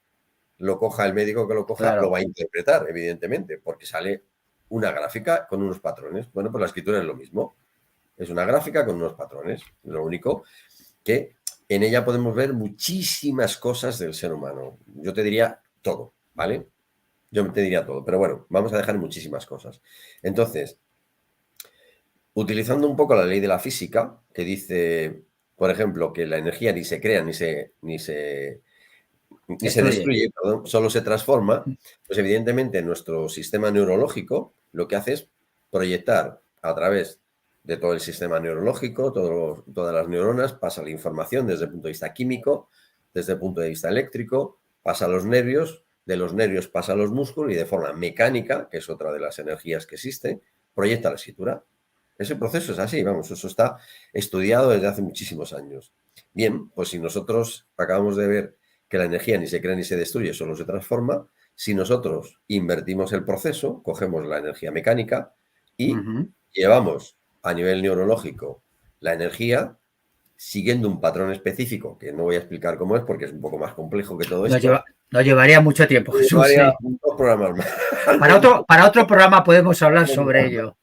lo coja el médico que lo coja, Claro. lo va a interpretar, evidentemente, porque sale una gráfica con unos patrones. Bueno, pues la escritura es lo mismo. Es una gráfica con unos patrones. Lo único que en ella podemos ver muchísimas cosas del ser humano. Yo te diría todo, ¿vale? Yo te diría todo, pero bueno, vamos a dejar muchísimas cosas. Entonces, utilizando un poco la ley de la física, que dice, por ejemplo, que la energía ni se crea ni se destruye, perdón, solo se transforma, pues evidentemente nuestro sistema neurológico lo que hace es proyectar a través de todo el sistema neurológico, todas las neuronas, pasa la información desde el punto de vista químico, desde el punto de vista eléctrico, pasa a los nervios, de los nervios pasa a los músculos y de forma mecánica, que es otra de las energías que existe, proyecta la escritura. Ese proceso es así, vamos, eso está estudiado desde hace muchísimos años. Bien, pues si nosotros acabamos de ver que la energía ni se crea ni se destruye, solo se transforma, si nosotros invertimos el proceso, cogemos la energía mecánica y llevamos a nivel neurológico la energía siguiendo un patrón específico, que no voy a explicar cómo es porque es un poco más complejo que todo esto. Nos llevaría mucho tiempo, Me Jesús. llevaría 2 programas más. Para otro programa podemos hablar sobre ello.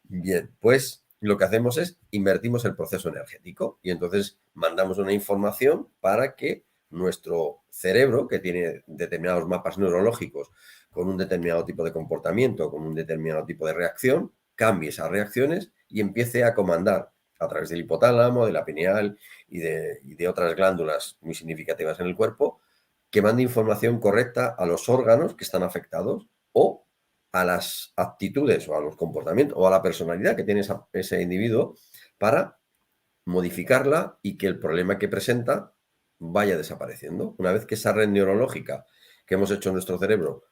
Bien, pues lo que hacemos es invertimos el proceso energético y entonces mandamos una información para que nuestro cerebro, que tiene determinados mapas neurológicos con un determinado tipo de comportamiento, con un determinado tipo de reacción, cambie esas reacciones y empiece a comandar a través del hipotálamo, de la pineal y de otras glándulas muy significativas en el cuerpo, que mande información correcta a los órganos que están afectados o a las actitudes o a los comportamientos o a la personalidad que tiene ese individuo para modificarla y que el problema que presenta vaya desapareciendo. Una vez que esa red neurológica que hemos hecho en nuestro cerebro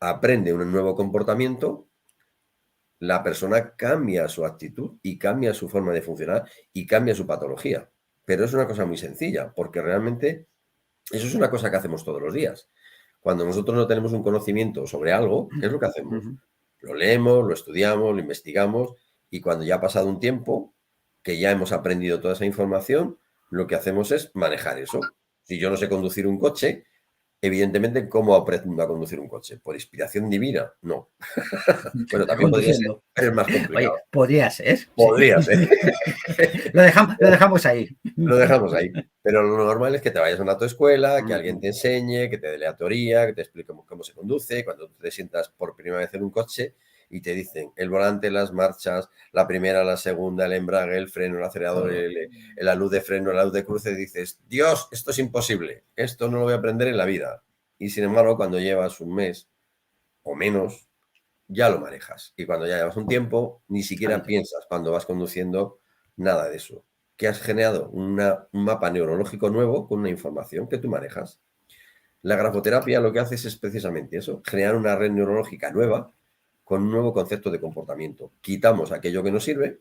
aprende un nuevo comportamiento, la persona cambia su actitud y cambia su forma de funcionar y cambia su patología. Pero es una cosa muy sencilla, porque realmente eso es una cosa que hacemos todos los días. Cuando nosotros no tenemos un conocimiento sobre algo, ¿qué es lo que hacemos? Lo leemos, lo estudiamos, lo investigamos y cuando ya ha pasado un tiempo, que ya hemos aprendido toda esa información, lo que hacemos es manejar eso. Si yo no sé conducir un coche, evidentemente, ¿cómo aprendo a conducir un coche? ¿Por inspiración divina? No. Bueno, también podría ser, Conduciendo. pero es más Oye, complicado. podría ser. Podría ser. Lo dejamos ahí. Lo dejamos ahí. Pero lo normal es que te vayas a una autoescuela, que alguien Ujú. te enseñe, que te dé la teoría, que te explique cómo se conduce. Cuando tú te sientas por primera vez en un coche y te dicen el volante, las marchas, la primera, la segunda, el embrague, el freno, el acelerador, Todo. la luz de freno, la luz de cruce, dices, Dios, esto es imposible. Esto no lo voy a aprender en la vida. Y sin embargo, cuando llevas un mes o menos, ya lo manejas. Y cuando ya llevas un tiempo, ni siquiera piensas cuando vas conduciendo nada de eso. Que has generado un mapa neurológico nuevo con una información que tú manejas. La grafoterapia lo que hace es precisamente eso, generar una red neurológica nueva con un nuevo concepto de comportamiento. Quitamos aquello que no sirve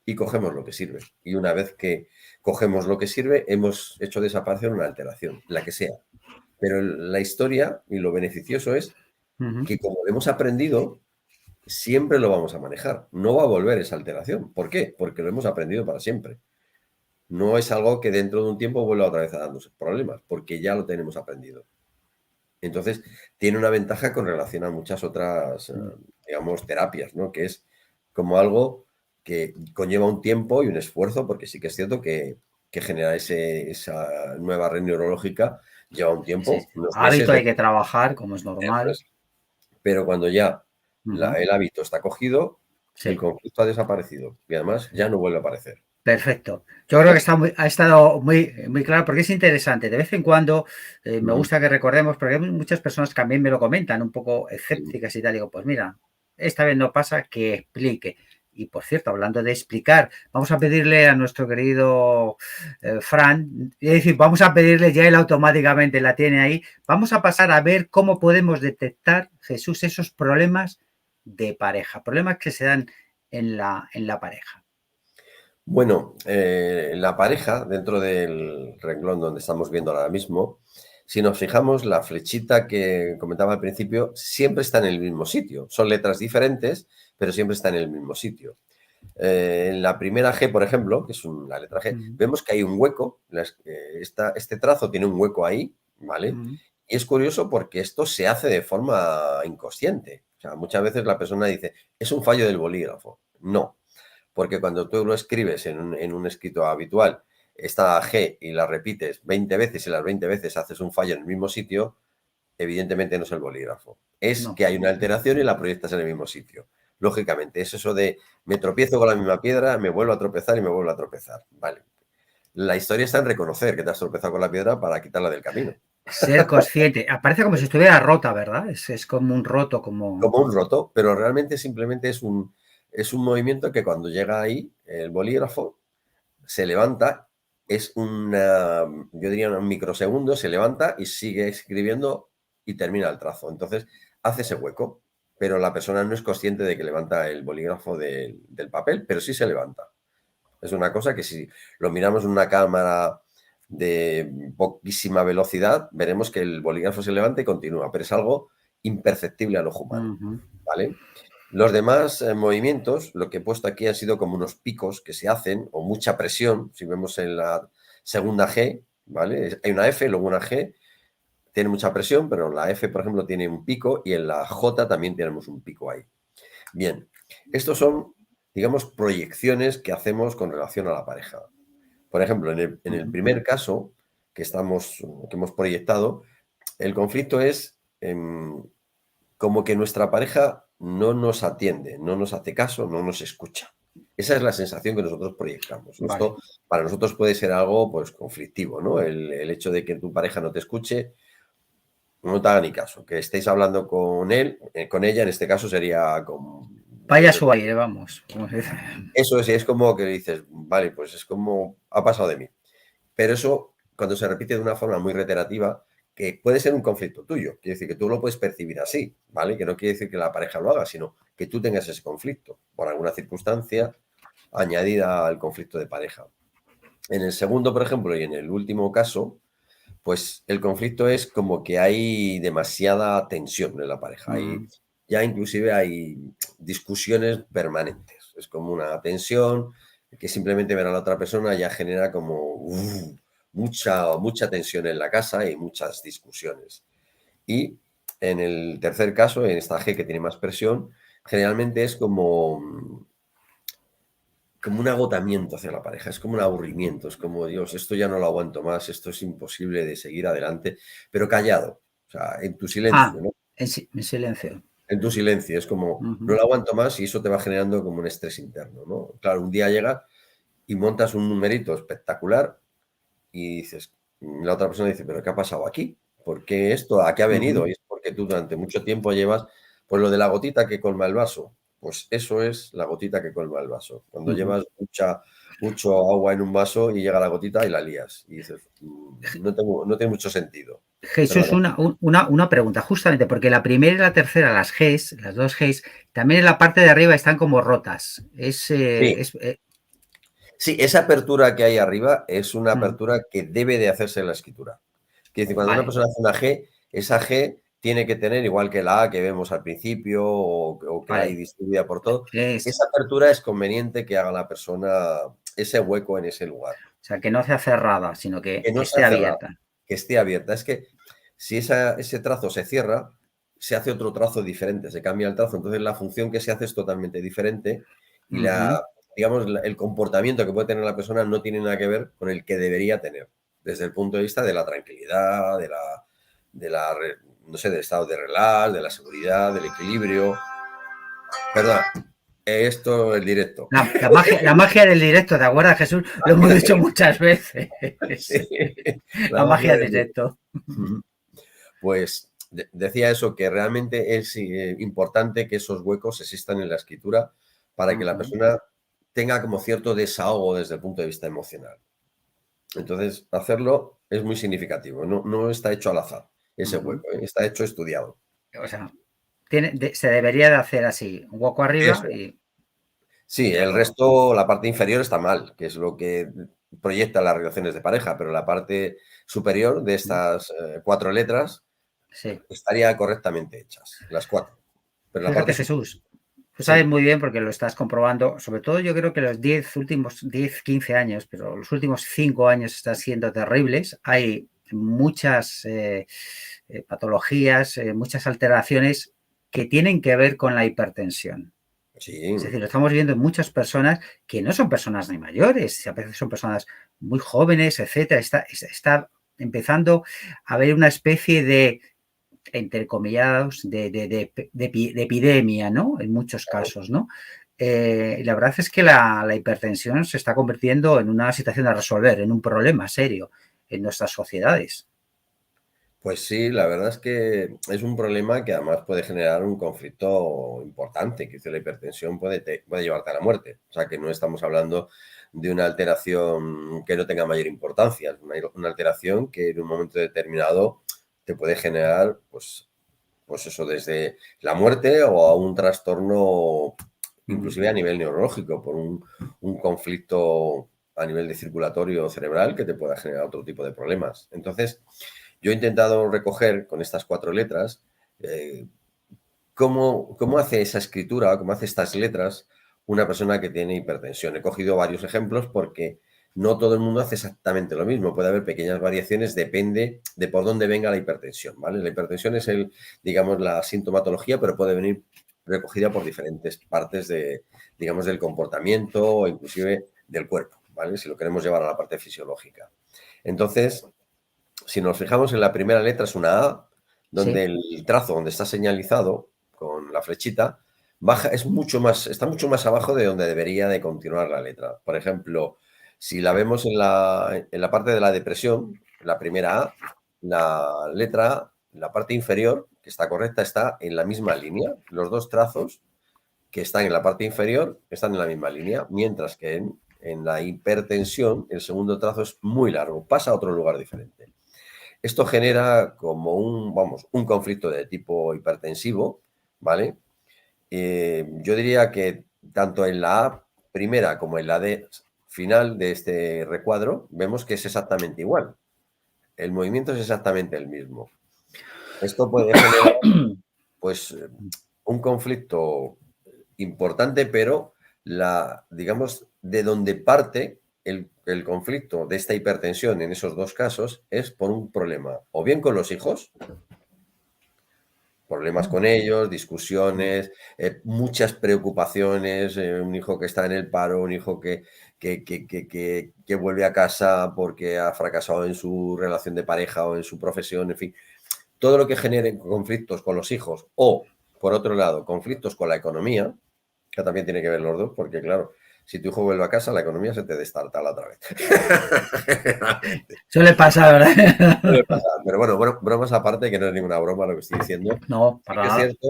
y cogemos lo que sirve. Y una vez que cogemos lo que sirve, hemos hecho desaparecer una alteración, la que sea. Pero la historia y lo beneficioso es que como lo hemos aprendido, siempre lo vamos a manejar. No va a volver esa alteración. ¿Por qué? Porque lo hemos aprendido para siempre. No es algo que dentro de un tiempo vuelva otra vez a darnos problemas, porque ya lo tenemos aprendido. Entonces, tiene una ventaja con relación a muchas otras, digamos, terapias, ¿no? Que es como algo que conlleva un tiempo y un esfuerzo, porque sí que es cierto que generar esa nueva red neurológica lleva un tiempo, Sí. unos meses. Hábito hay que trabajar, como es normal. Pero cuando ya Ujú. el hábito está cogido, el Sí. conflicto ha desaparecido y además ya no vuelve a aparecer. Perfecto. Yo creo que ha estado muy claro porque es interesante. De vez en cuando me gusta que recordemos, porque hay muchas personas que también me lo comentan, un poco escépticas y tal. Digo, pues mira, esta vez no pasa, que explique. Y por cierto, hablando de explicar, vamos a pedirle a nuestro querido Fran, es decir, vamos a pedirle, ya él automáticamente la tiene ahí, vamos a pasar a ver cómo podemos detectar, Jesús, esos problemas de pareja, problemas que se dan en la pareja. Bueno, la pareja, dentro del renglón donde estamos viendo ahora mismo, si nos fijamos, la flechita que comentaba al principio siempre está en el mismo sitio. Son letras diferentes, pero siempre está en el mismo sitio. En la primera G, por ejemplo, que es la letra G, vemos que hay un hueco. Este trazo tiene un hueco ahí, ¿vale? Y es curioso porque esto se hace de forma inconsciente. O sea, muchas veces la persona dice, es un fallo del bolígrafo. No, porque cuando tú lo escribes en un escrito habitual, esta G y la repites 20 veces y las 20 veces haces un fallo en el mismo sitio, evidentemente no es el bolígrafo. Es No. que hay una alteración y la proyectas en el mismo sitio. Lógicamente, es eso de me tropiezo con la misma piedra, me vuelvo a tropezar y me vuelvo a tropezar. Vale. La historia está en reconocer que te has tropezado con la piedra para quitarla del camino. Ser consciente. Aparece como si estuviera rota, ¿verdad? Es como un roto, como... Como un roto, pero realmente simplemente es un movimiento que cuando llega ahí, el bolígrafo se levanta, es yo diría un microsegundo, se levanta y sigue escribiendo y termina el trazo. Entonces hace ese hueco, pero la persona no es consciente de que levanta el bolígrafo del papel, pero sí se levanta. Es una cosa que si lo miramos en una cámara de poquísima velocidad, veremos que el bolígrafo se levanta y continúa, pero es algo imperceptible al ojo humano, ¿vale? Los demás movimientos, lo que he puesto aquí han sido como unos picos que se hacen, o mucha presión, si vemos en la segunda G, ¿vale? Hay una F, luego una G, tiene mucha presión, pero en la F, por ejemplo, tiene un pico y en la J también tenemos un pico ahí. Bien, estos son, digamos, proyecciones que hacemos con relación a la pareja. Por ejemplo, en el primer caso que hemos proyectado, el conflicto es como que nuestra pareja no nos atiende, no nos hace caso, no nos escucha. Esa es la sensación que nosotros proyectamos. Vale. Esto para nosotros puede ser algo pues conflictivo, ¿no? El hecho de que tu pareja no te escuche, no te haga ni caso. Que estéis hablando con él, con ella, en este caso sería con... Vaya su aire, vamos. Como se dice. Eso es como que dices, vale, pues es como ha pasado de mí. Pero eso, cuando se repite de una forma muy reiterativa, que puede ser un conflicto tuyo, quiere decir que tú lo puedes percibir así, ¿vale? Que no quiere decir que la pareja lo haga, sino que tú tengas ese conflicto por alguna circunstancia añadida al conflicto de pareja. En el segundo, por ejemplo, y en el último caso, pues el conflicto es como que hay demasiada tensión en la pareja. Ya inclusive hay discusiones permanentes. Es como una tensión que simplemente ver a la otra persona ya genera como mucha tensión en la casa y muchas discusiones. Y en el tercer caso, en esta G que tiene más presión, generalmente es como un agotamiento hacia la pareja, es como un aburrimiento, es como, Dios, esto ya no lo aguanto más, esto es imposible de seguir adelante, pero callado, o sea, en tu silencio, ¿no? En silencio. En tu silencio, es como, no lo aguanto más y eso te va generando como un estrés interno, ¿no? Claro, un día llega y montas un numerito espectacular y dices, la otra persona dice, ¿pero qué ha pasado aquí? ¿Por qué esto? ¿A qué ha venido? Y es porque tú durante mucho tiempo llevas, pues lo de la gotita que colma el vaso, pues eso es la gotita que colma el vaso. Cuando llevas mucho agua en un vaso y llega la gotita y la lías. Y dices, no tiene mucho sentido. Jesús, una pregunta, justamente porque la primera y la tercera, las Gs, las dos Gs, también en la parte de arriba están como rotas. Sí, esa apertura que hay arriba es una apertura que debe de hacerse en la escritura. Quiere decir, cuando una persona hace una G, esa G tiene que tener, igual que la A que vemos al principio o que la hay distribuida por todo, esa apertura es conveniente que haga la persona ese hueco en ese lugar. O sea, que no sea cerrada, sino que no esté abierta. Que esté abierta. Es que si ese trazo se cierra, se hace otro trazo diferente, se cambia el trazo, entonces la función que se hace es totalmente diferente y digamos, el comportamiento que puede tener la persona no tiene nada que ver con el que debería tener, desde el punto de vista de la tranquilidad, no sé, del estado de relax, de la seguridad, del equilibrio. Perdón, esto es directo. La magia del directo, ¿te acuerdas, Jesús? Lo hemos dicho muchas veces. Sí, la magia del directo. Pues decía eso, que realmente es importante que esos huecos existan en la escritura para que la persona tenga como cierto desahogo desde el punto de vista emocional. Entonces, hacerlo es muy significativo, no está hecho al azar ese hueco, está hecho estudiado. O sea, se debería de hacer así, un hueco arriba y... Sí, el resto, la parte inferior está mal, que es lo que proyecta las relaciones de pareja, pero la parte superior de estas 4 letras estaría correctamente hechas, las 4. Pero la parte Jesús, tú sabes muy bien porque lo estás comprobando, sobre todo yo creo que los últimos 10, 15 años, pero los últimos 5 años están siendo terribles. Hay muchas patologías, muchas alteraciones que tienen que ver con la hipertensión. Sí. Es decir, lo estamos viendo en muchas personas que no son personas ni mayores, a veces son personas muy jóvenes, etcétera. Está empezando a haber una especie de, entre comillados, de epidemia, ¿no? En muchos casos, ¿no? La verdad es que la hipertensión se está convirtiendo en una situación a resolver, en un problema serio en nuestras sociedades. Pues sí, la verdad es que es un problema que además puede generar un conflicto importante, que la hipertensión puede llevarte a la muerte. O sea, que no estamos hablando de una alteración que no tenga mayor importancia, es una alteración que en un momento determinado te puede generar, pues eso, desde la muerte o a un trastorno inclusive a nivel neurológico, por un conflicto a nivel de circulatorio cerebral que te pueda generar otro tipo de problemas. Entonces, yo he intentado recoger con estas 4 letras cómo hace esa escritura, cómo hace estas letras una persona que tiene hipertensión. He cogido varios ejemplos porque no todo el mundo hace exactamente lo mismo. Puede haber pequeñas variaciones, depende de por dónde venga la hipertensión, ¿vale? La hipertensión es digamos, la sintomatología, pero puede venir recogida por diferentes partes digamos, del comportamiento o inclusive del cuerpo, ¿vale? Si lo queremos llevar a la parte fisiológica. Entonces, si nos fijamos en la primera letra es una A, donde el trazo donde está señalizado con la flechita baja, está mucho más abajo de donde debería de continuar la letra. Por ejemplo, si la vemos en la parte de la depresión, la primera A, la letra A, la parte inferior, que está correcta, está en la misma línea. Los dos trazos que están en la parte inferior están en la misma línea, mientras que en la hipertensión el segundo trazo es muy largo, pasa a otro lugar diferente. Esto genera como un conflicto de tipo hipertensivo, ¿vale? Yo diría que tanto en la A primera como en la D final de este recuadro vemos que es exactamente igual. El movimiento es exactamente el mismo. Esto puede generar, pues, un conflicto importante, pero digamos, de donde parte el conflicto de esta hipertensión en esos dos casos es por un problema, o bien con los hijos, problemas con ellos, discusiones, muchas preocupaciones, un hijo que está en el paro, un hijo que vuelve a casa porque ha fracasado en su relación de pareja o en su profesión, en fin, todo lo que genere conflictos con los hijos o, por otro lado, conflictos con la economía, que también tiene que ver los dos, porque claro, si tu hijo vuelve a casa, la economía se te destartala otra vez. Suele pasar, ¿verdad? Suele pasar, pero bueno, bromas aparte, que no es ninguna broma lo que estoy diciendo. No, Sí para que es nada. cierto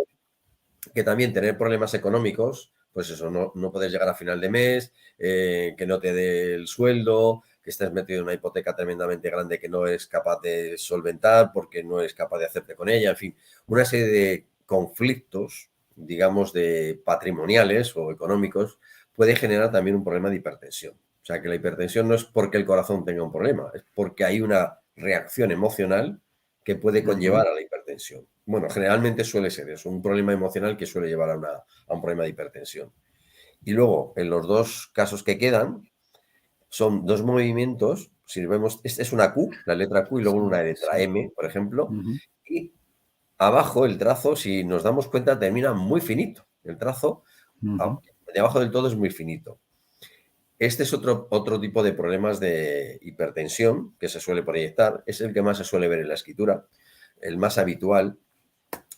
que también tener problemas económicos, pues eso, no puedes llegar a final de mes, que no te dé el sueldo, que estés metido en una hipoteca tremendamente grande que no eres capaz de solventar porque no eres capaz de hacerte con ella, en fin, una serie de conflictos, digamos, de patrimoniales o económicos, puede generar también un problema de hipertensión. O sea, que la hipertensión no es porque el corazón tenga un problema, es porque hay una reacción emocional que puede conllevar a la hipertensión. Bueno, generalmente suele ser eso, un problema emocional que suele llevar a un problema de hipertensión. Y luego, en los dos casos que quedan, son dos movimientos, si vemos, esta es una Q, la letra Q, y luego una letra M, por ejemplo, y abajo el trazo, si nos damos cuenta, termina muy finito. El trazo de abajo del todo es muy finito. Este es otro tipo de problemas de hipertensión que se suele proyectar, es el que más se suele ver en la escritura, el más habitual,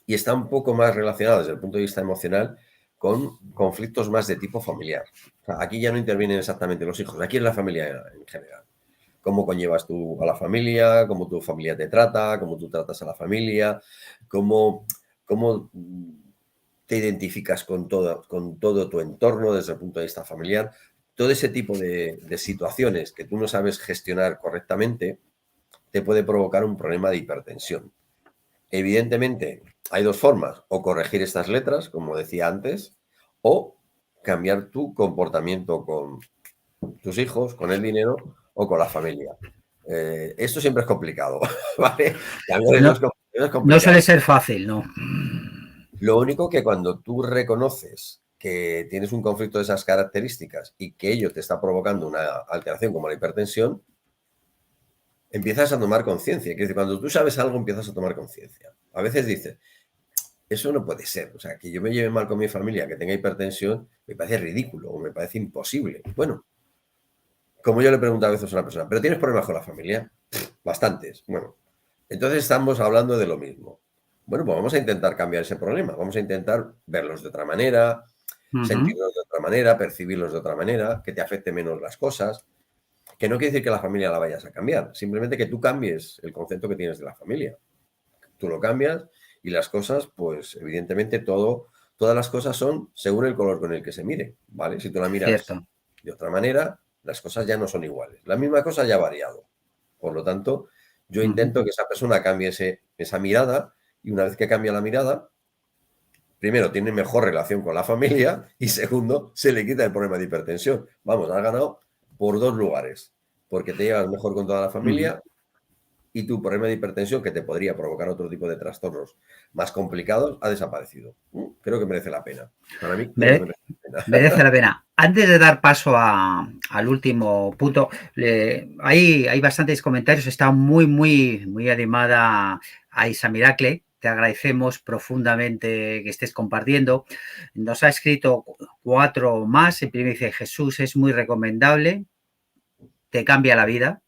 y está un poco más relacionado desde el punto de vista emocional con conflictos más de tipo familiar. O sea, aquí ya no intervienen exactamente los hijos, aquí es la familia en general. Cómo conllevas tú a la familia, cómo tu familia te trata, cómo tú tratas a la familia, cómo te identificas con todo tu entorno desde el punto de vista familiar. Todo ese tipo de situaciones que tú no sabes gestionar correctamente te puede provocar un problema de hipertensión. Evidentemente, hay dos formas, o corregir estas letras, como decía antes, o cambiar tu comportamiento con tus hijos, con el dinero o con la familia. Esto siempre es complicado, ¿vale? Es complicado. No suele ser fácil, ¿no? Lo único que cuando tú reconoces que tienes un conflicto de esas características y que ello te está provocando una alteración como la hipertensión, empiezas a tomar conciencia. Es decir, cuando tú sabes algo, empiezas a tomar conciencia. A veces dices, eso no puede ser. O sea, que yo me lleve mal con mi familia, que tenga hipertensión, me parece ridículo o me parece imposible. Bueno, como yo le pregunto a veces a una persona, ¿pero tienes problemas con la familia? Bastantes. Bueno, entonces estamos hablando de lo mismo. Bueno, pues vamos a intentar cambiar ese problema. Vamos a intentar verlos de otra manera, sentirlos de otra manera, percibirlos de otra manera, que te afecte menos las cosas. Que no quiere decir que la familia la vayas a cambiar, simplemente que tú cambies el concepto que tienes de la familia. Tú lo cambias y las cosas, pues evidentemente todas las cosas son según el color con el que se mire, ¿vale? Si tú la miras de otra manera, las cosas ya no son iguales. La misma cosa ya ha variado. Por lo tanto, yo intento que esa persona cambie esa mirada y una vez que cambia la mirada, primero, tiene mejor relación con la familia y segundo, se le quita el problema de hipertensión. Vamos, has ganado por dos lugares, porque te llevas mejor con toda la familia y tu problema de hipertensión, que te podría provocar otro tipo de trastornos más complicados, ha desaparecido. Creo que merece la pena. Para mí, creo que merece la pena. Merece la pena. Antes de dar paso al último punto, hay bastantes comentarios. Está muy animada Aisa Miracle. Te agradecemos profundamente que estés compartiendo. Nos ha escrito 4 más. En primer dice, Jesús es muy recomendable, te cambia la vida.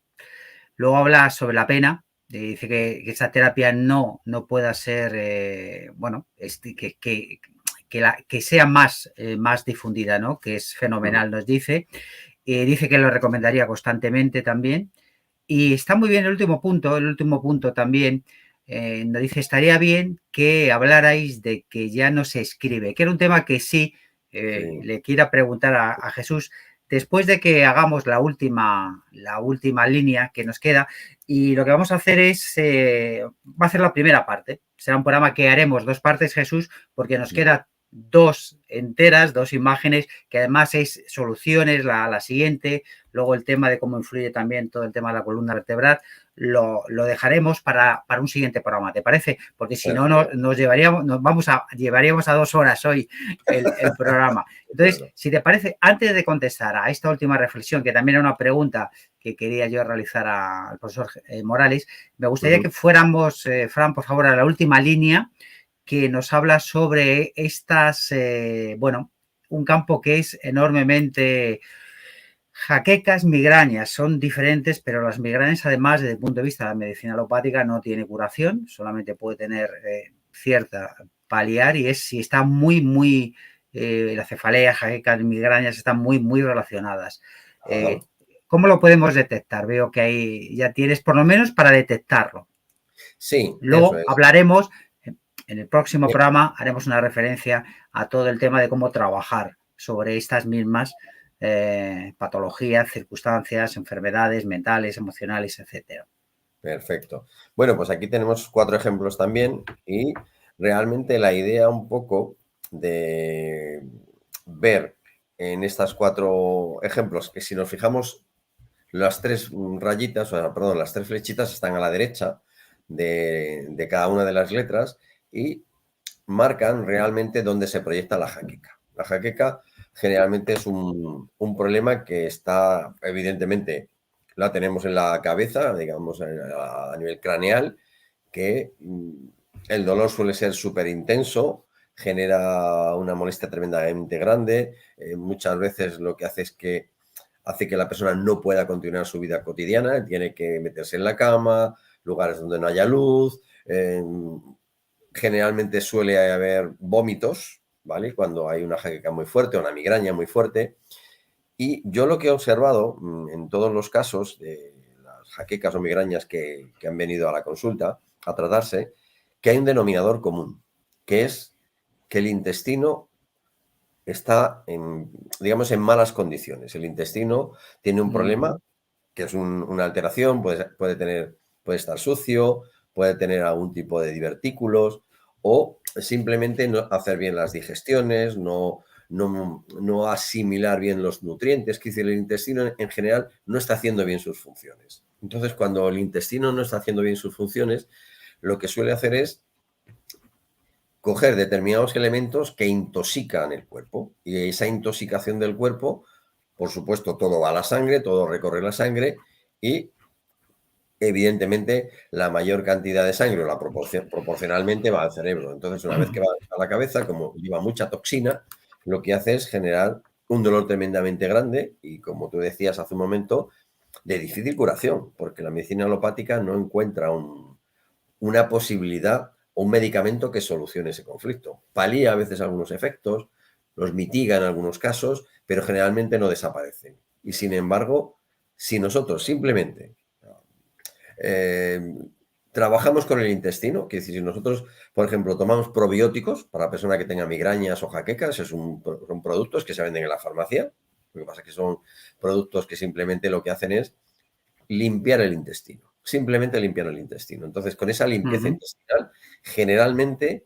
Luego habla sobre la pena. Dice que esa terapia no pueda ser, bueno, que sea más difundida, ¿no? Que es fenomenal, nos dice. Dice que lo recomendaría constantemente también. Y está muy bien el último punto también. Nos dice, estaría bien que hablarais de que ya no se escribe, que era un tema que sí, le quiera preguntar a Jesús, después de que hagamos la última línea que nos queda, y lo que vamos a hacer es, va a ser la primera parte, será un programa que haremos 2 partes, Jesús, porque nos queda 2 enteras, 2 imágenes, que además es soluciones, la siguiente, luego el tema de cómo influye también todo el tema de la columna vertebral, lo dejaremos para un siguiente programa, ¿te parece? Porque si no, llevaríamos a 2 horas hoy el programa. Entonces, si te parece, antes de contestar a esta última reflexión, que también era una pregunta que quería yo realizar al profesor Morales, me gustaría que fuéramos, Fran, por favor, a la última línea que nos habla sobre estas, bueno, un campo que es enormemente... Jaquecas, migrañas son diferentes, pero las migrañas, además, desde el punto de vista de la medicina alopática, no tiene curación, solamente puede tener cierta paliar, y es si está la cefalea, jaquecas, migrañas están muy relacionadas. ¿Cómo lo podemos detectar? Veo que ahí ya tienes por lo menos para detectarlo. Sí, luego hablaremos, en el próximo programa haremos una referencia a todo el tema de cómo trabajar sobre estas mismas patologías, circunstancias, enfermedades mentales, emocionales, etcétera. Perfecto. Bueno, pues aquí tenemos 4 ejemplos también, y realmente la idea un poco de ver en estas 4 ejemplos, que si nos fijamos, las 3 rayitas, perdón, las 3 flechitas están a la derecha de cada una de las letras y marcan realmente dónde se proyecta la jaqueca. La jaqueca generalmente es un problema que está, evidentemente, la tenemos en la cabeza, digamos, a nivel craneal, que el dolor suele ser súper intenso, genera una molestia tremendamente grande, muchas veces lo que hace que la persona no pueda continuar su vida cotidiana, tiene que meterse en la cama, lugares donde no haya luz, generalmente suele haber vómitos, ¿vale? Cuando hay una jaqueca muy fuerte o una migraña muy fuerte. Y yo lo que he observado en todos los casos de las jaquecas o migrañas que han venido a la consulta a tratarse, que hay un denominador común, que es que el intestino está digamos, en malas condiciones. El intestino tiene un problema, que es una alteración, puede estar sucio, puede tener algún tipo de divertículos, o simplemente no hacer bien las digestiones, no asimilar bien los nutrientes, que el intestino en general no está haciendo bien sus funciones. Entonces, cuando el intestino no está haciendo bien sus funciones, lo que suele hacer es coger determinados elementos que intoxican el cuerpo, y esa intoxicación del cuerpo, por supuesto, todo va a la sangre, todo recorre la sangre, y evidentemente la mayor cantidad de sangre proporcionalmente va al cerebro. Entonces, una vez que va a la cabeza, como lleva mucha toxina, lo que hace es generar un dolor tremendamente grande y, como tú decías hace un momento, de difícil curación, porque la medicina alopática no encuentra una posibilidad o un medicamento que solucione ese conflicto. Palía a veces algunos efectos, los mitiga en algunos casos, pero generalmente no desaparecen. Y sin embargo, si nosotros simplemente trabajamos con el intestino, que si nosotros, por ejemplo, tomamos probióticos para la persona que tenga migrañas o jaquecas, son productos que se venden en la farmacia. Lo que pasa es que son productos que simplemente lo que hacen es limpiar el intestino, simplemente limpiar el intestino. Entonces, con esa limpieza intestinal, generalmente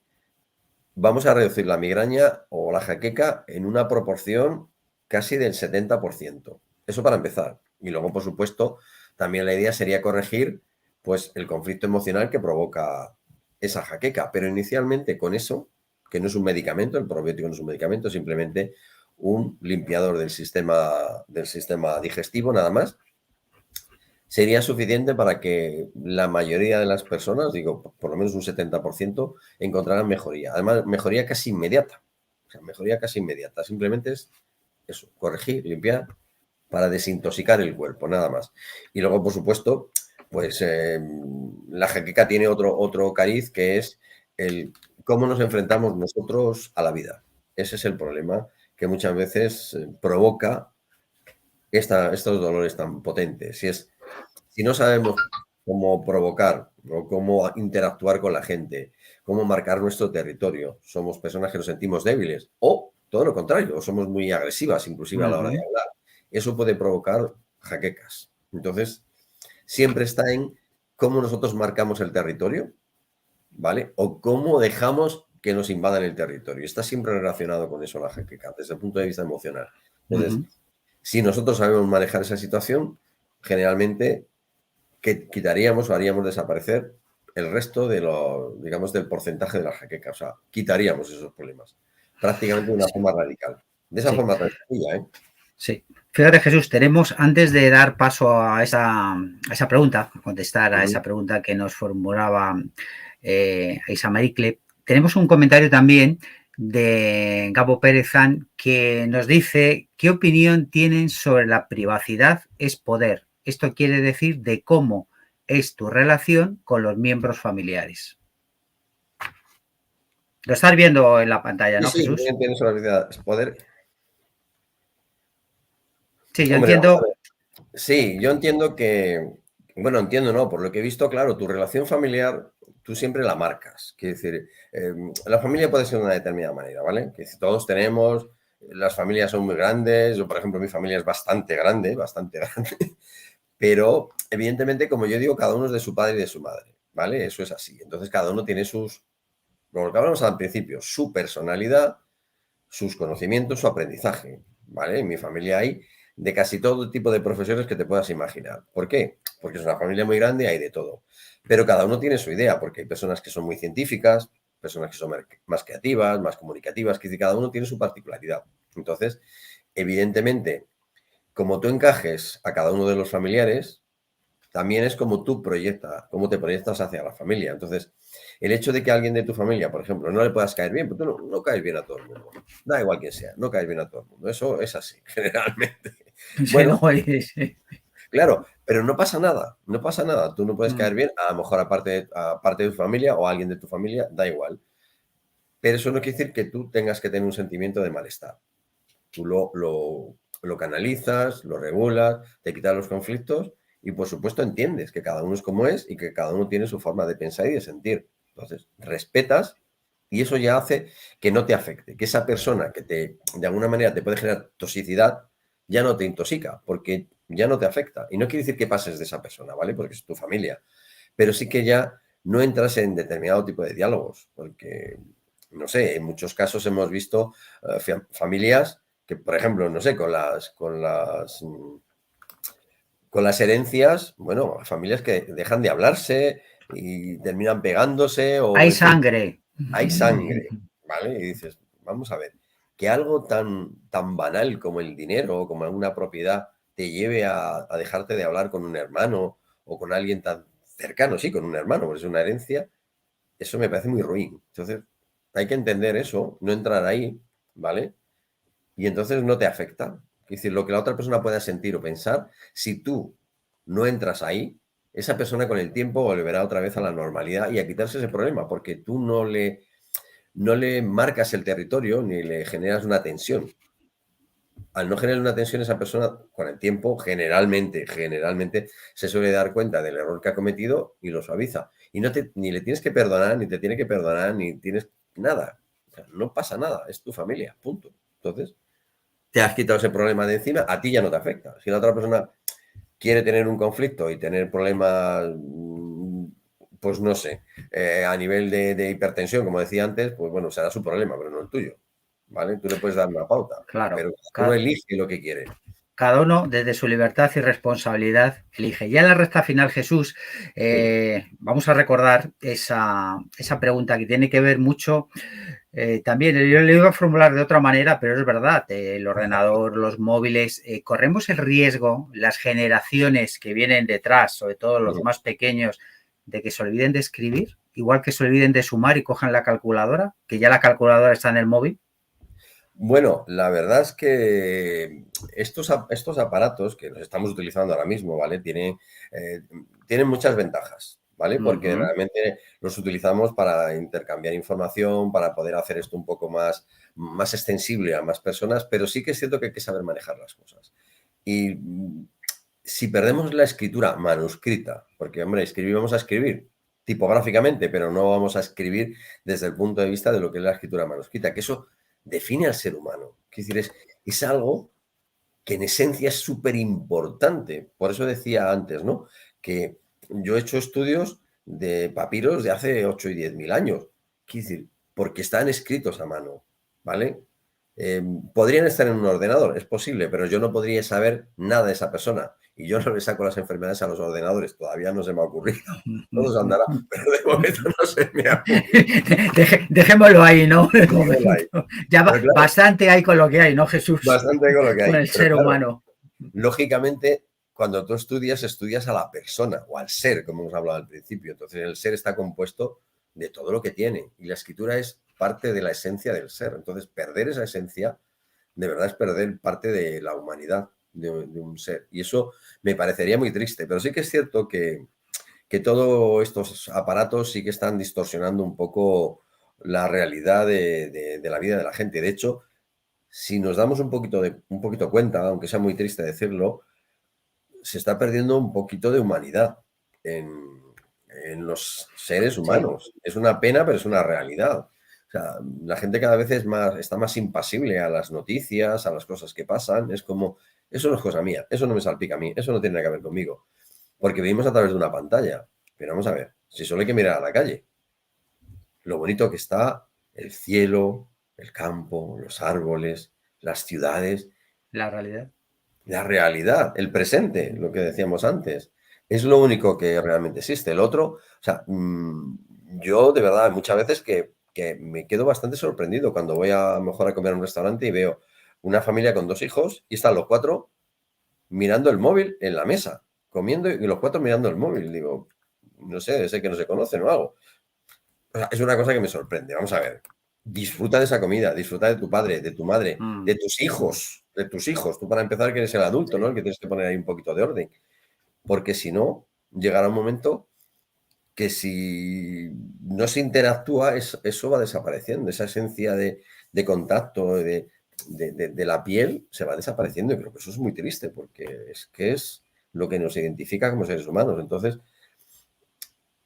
vamos a reducir la migraña o la jaqueca en una proporción casi del 70%. Eso para empezar. Y luego, por supuesto, también la idea sería corregir pues el conflicto emocional que provoca esa jaqueca. Pero inicialmente con eso, que no es un medicamento, el probiótico no es un medicamento, simplemente un limpiador del sistema digestivo, nada más, sería suficiente para que la mayoría de las personas, digo, por lo menos un 70%, encontraran mejoría. Además, mejoría casi inmediata. O sea, mejoría casi inmediata. Simplemente es eso, corregir, limpiar, para desintoxicar el cuerpo, nada más. Y luego, por supuesto, pues la jaqueca tiene otro cariz, que es el cómo nos enfrentamos nosotros a la vida. Ese es el problema que muchas veces provoca estos dolores tan potentes. Si no sabemos cómo provocar o cómo interactuar con la gente, cómo marcar nuestro territorio, somos personas que nos sentimos débiles o todo lo contrario, somos muy agresivas inclusive a la hora de hablar. Eso puede provocar jaquecas. Entonces, siempre está en cómo nosotros marcamos el territorio, ¿vale? O cómo dejamos que nos invadan el territorio. Está siempre relacionado con eso la jaqueca, desde el punto de vista emocional. Entonces, si nosotros sabemos manejar esa situación, generalmente quitaríamos o haríamos desaparecer el resto de digamos, del porcentaje de la jaqueca. O sea, quitaríamos esos problemas prácticamente de una forma radical. De esa forma tan sencilla, ¿eh? Sí. Fíjate, Jesús, tenemos, antes de dar paso a esa pregunta, a contestar a esa pregunta que nos formulaba Isa Maricle, tenemos un comentario también de Gabo Pérezan que nos dice: ¿qué opinión tienen sobre la privacidad es poder? Esto quiere decir de cómo es tu relación con los miembros familiares. Lo estás viendo en la pantalla, ¿no, Jesús? Sí, entiendo sobre la privacidad es poder. Sí, yo entiendo. Sí, yo entiendo que, bueno, entiendo, no, por lo que he visto, claro, tu relación familiar, tú siempre la marcas. Quiere decir, la familia puede ser de una determinada manera, ¿vale? Que todos tenemos, las familias son muy grandes, yo, por ejemplo, mi familia es bastante grande, pero evidentemente, como yo digo, cada uno es de su padre y de su madre, ¿vale? Eso es así. Entonces, cada uno tiene lo que hablamos al principio, su personalidad, sus conocimientos, su aprendizaje, ¿vale? En mi familia hay de casi todo tipo de profesiones que te puedas imaginar. ¿Por qué? Porque es una familia muy grande y hay de todo. Pero cada uno tiene su idea, porque hay personas que son muy científicas, personas que son más creativas, más comunicativas, que cada uno tiene su particularidad. Entonces, evidentemente, como tú encajes a cada uno de los familiares, también es como tú cómo te proyectas hacia la familia. Entonces, el hecho de que a alguien de tu familia, por ejemplo, no le puedas caer bien, porque tú no caes bien a todo el mundo. Da igual quién sea, no caes bien a todo el mundo. Eso es así, generalmente. Bueno, claro, pero no pasa nada, no pasa nada. Tú no puedes caer bien, a lo mejor aparte de tu familia o a alguien de tu familia, da igual. Pero eso no quiere decir que tú tengas que tener un sentimiento de malestar. Tú lo canalizas, lo regulas, te quitas los conflictos y, por supuesto, entiendes que cada uno es como es y que cada uno tiene su forma de pensar y de sentir. Entonces, respetas y eso ya hace que no te afecte, que esa persona que de alguna manera te puede generar toxicidad ya no te intoxica porque ya no te afecta. Y no quiere decir que pases de esa persona, ¿vale? Porque es tu familia. Pero sí que ya no entras en determinado tipo de diálogos porque, no sé, en muchos casos hemos visto familias que, por ejemplo, no sé, con las herencias, bueno, familias que dejan de hablarse y terminan pegándose. Hay sangre. Hay sangre, ¿vale? Y dices, vamos a ver, que algo tan banal como el dinero o como alguna propiedad te lleve a dejarte de hablar con un hermano o con alguien tan cercano, sí, con un hermano, porque es una herencia, eso me parece muy ruin. Entonces, hay que entender eso, no entrar ahí, ¿vale? Y entonces no te afecta. Es decir, lo que la otra persona pueda sentir o pensar, si tú no entras ahí, esa persona con el tiempo volverá otra vez a la normalidad y a quitarse ese problema, porque tú no le marcas el territorio ni le generas una tensión. Al no generar una tensión, esa persona con el tiempo generalmente se suele dar cuenta del error que ha cometido y lo suaviza. Y ni le tienes que perdonar, ni te tiene que perdonar, ni tienes nada. O sea, no pasa nada, es tu familia, punto. Entonces, te has quitado ese problema de encima, a ti ya no te afecta. Si la otra persona quiere tener un conflicto y tener problemas, pues no sé, a nivel de hipertensión, como decía antes, pues bueno, será su problema, pero no el tuyo, ¿vale? Tú le puedes dar una pauta, claro, pero uno elige lo que quiere. Cada uno, desde su libertad y responsabilidad, elige. Ya en la recta final, Jesús, vamos a recordar esa pregunta que tiene que ver mucho También yo le iba a formular de otra manera, pero es verdad, el ordenador, los móviles, corremos el riesgo, las generaciones que vienen detrás, sobre todo los más pequeños, de que se olviden de escribir, igual que se olviden de sumar y cojan la calculadora, que ya la calculadora está en el móvil. Bueno, la verdad es que estos aparatos que nos estamos utilizando ahora mismo, ¿vale? Tienen muchas ventajas, ¿vale? Porque realmente los utilizamos para intercambiar información, para poder hacer esto un poco más extensible a más personas, pero sí que es cierto que hay que saber manejar las cosas. Y si perdemos la escritura manuscrita, porque, hombre, vamos a escribir tipográficamente, pero no vamos a escribir desde el punto de vista de lo que es la escritura manuscrita, que eso define al ser humano. Es decir, es algo que en esencia es súper importante. Por eso decía antes, ¿no? Que yo he hecho estudios de papiros de hace 8 y 10.000 años. Es decir, porque están escritos a mano, ¿vale? Podrían estar en un ordenador, es posible, pero yo no podría saber nada de esa persona. Y yo no le saco las enfermedades a los ordenadores, todavía no se me ha ocurrido. Todo andará, pero de momento no se me ha ocurrido. Dejémoslo ahí, ¿no? Dejémoslo ahí. Ya claro, bastante hay con lo que hay, ¿no, Jesús? Bastante con lo que hay. Con el ser humano. Lógicamente, cuando tú estudias a la persona o al ser, como hemos hablado al principio. Entonces, el ser está compuesto de todo lo que tiene y la escritura es parte de la esencia del ser. Entonces, perder esa esencia, de verdad es perder parte de la humanidad de un ser. Y eso me parecería muy triste. Pero sí que es cierto que todos estos aparatos sí que están distorsionando un poco la realidad de la vida de la gente. De hecho, si nos damos un poquito cuenta, aunque sea muy triste decirlo, se está perdiendo un poquito de humanidad en los seres humanos. Sí. Es una pena, pero es una realidad. O sea, la gente cada vez está más impasible a las noticias, a las cosas que pasan. Es como, eso no es cosa mía, eso no me salpica a mí, eso no tiene nada que ver conmigo. Porque vivimos a través de una pantalla. Pero vamos a ver, si solo hay que mirar a la calle, lo bonito que está el cielo, el campo, los árboles, las ciudades. La realidad. La realidad, el presente, lo que decíamos antes, es lo único que realmente existe. El otro, o sea, yo de verdad muchas veces que me quedo bastante sorprendido cuando voy a mejor a comer a un restaurante y veo una familia con 2 hijos y están los 4 mirando el móvil en la mesa, comiendo y los 4 mirando el móvil. Digo, no sé, sé que no se conocen o algo. O sea, es una cosa que me sorprende. Vamos a ver. Disfruta de esa comida, disfruta de tu padre, de tu madre, de tus hijos, Tú para empezar que eres el adulto, ¿no? El que tienes que poner ahí un poquito de orden. Porque si no, llegará un momento que si no se interactúa, eso va desapareciendo. Esa esencia de contacto, de la piel, se va desapareciendo. Y creo que eso es muy triste porque es lo que nos identifica como seres humanos. Entonces,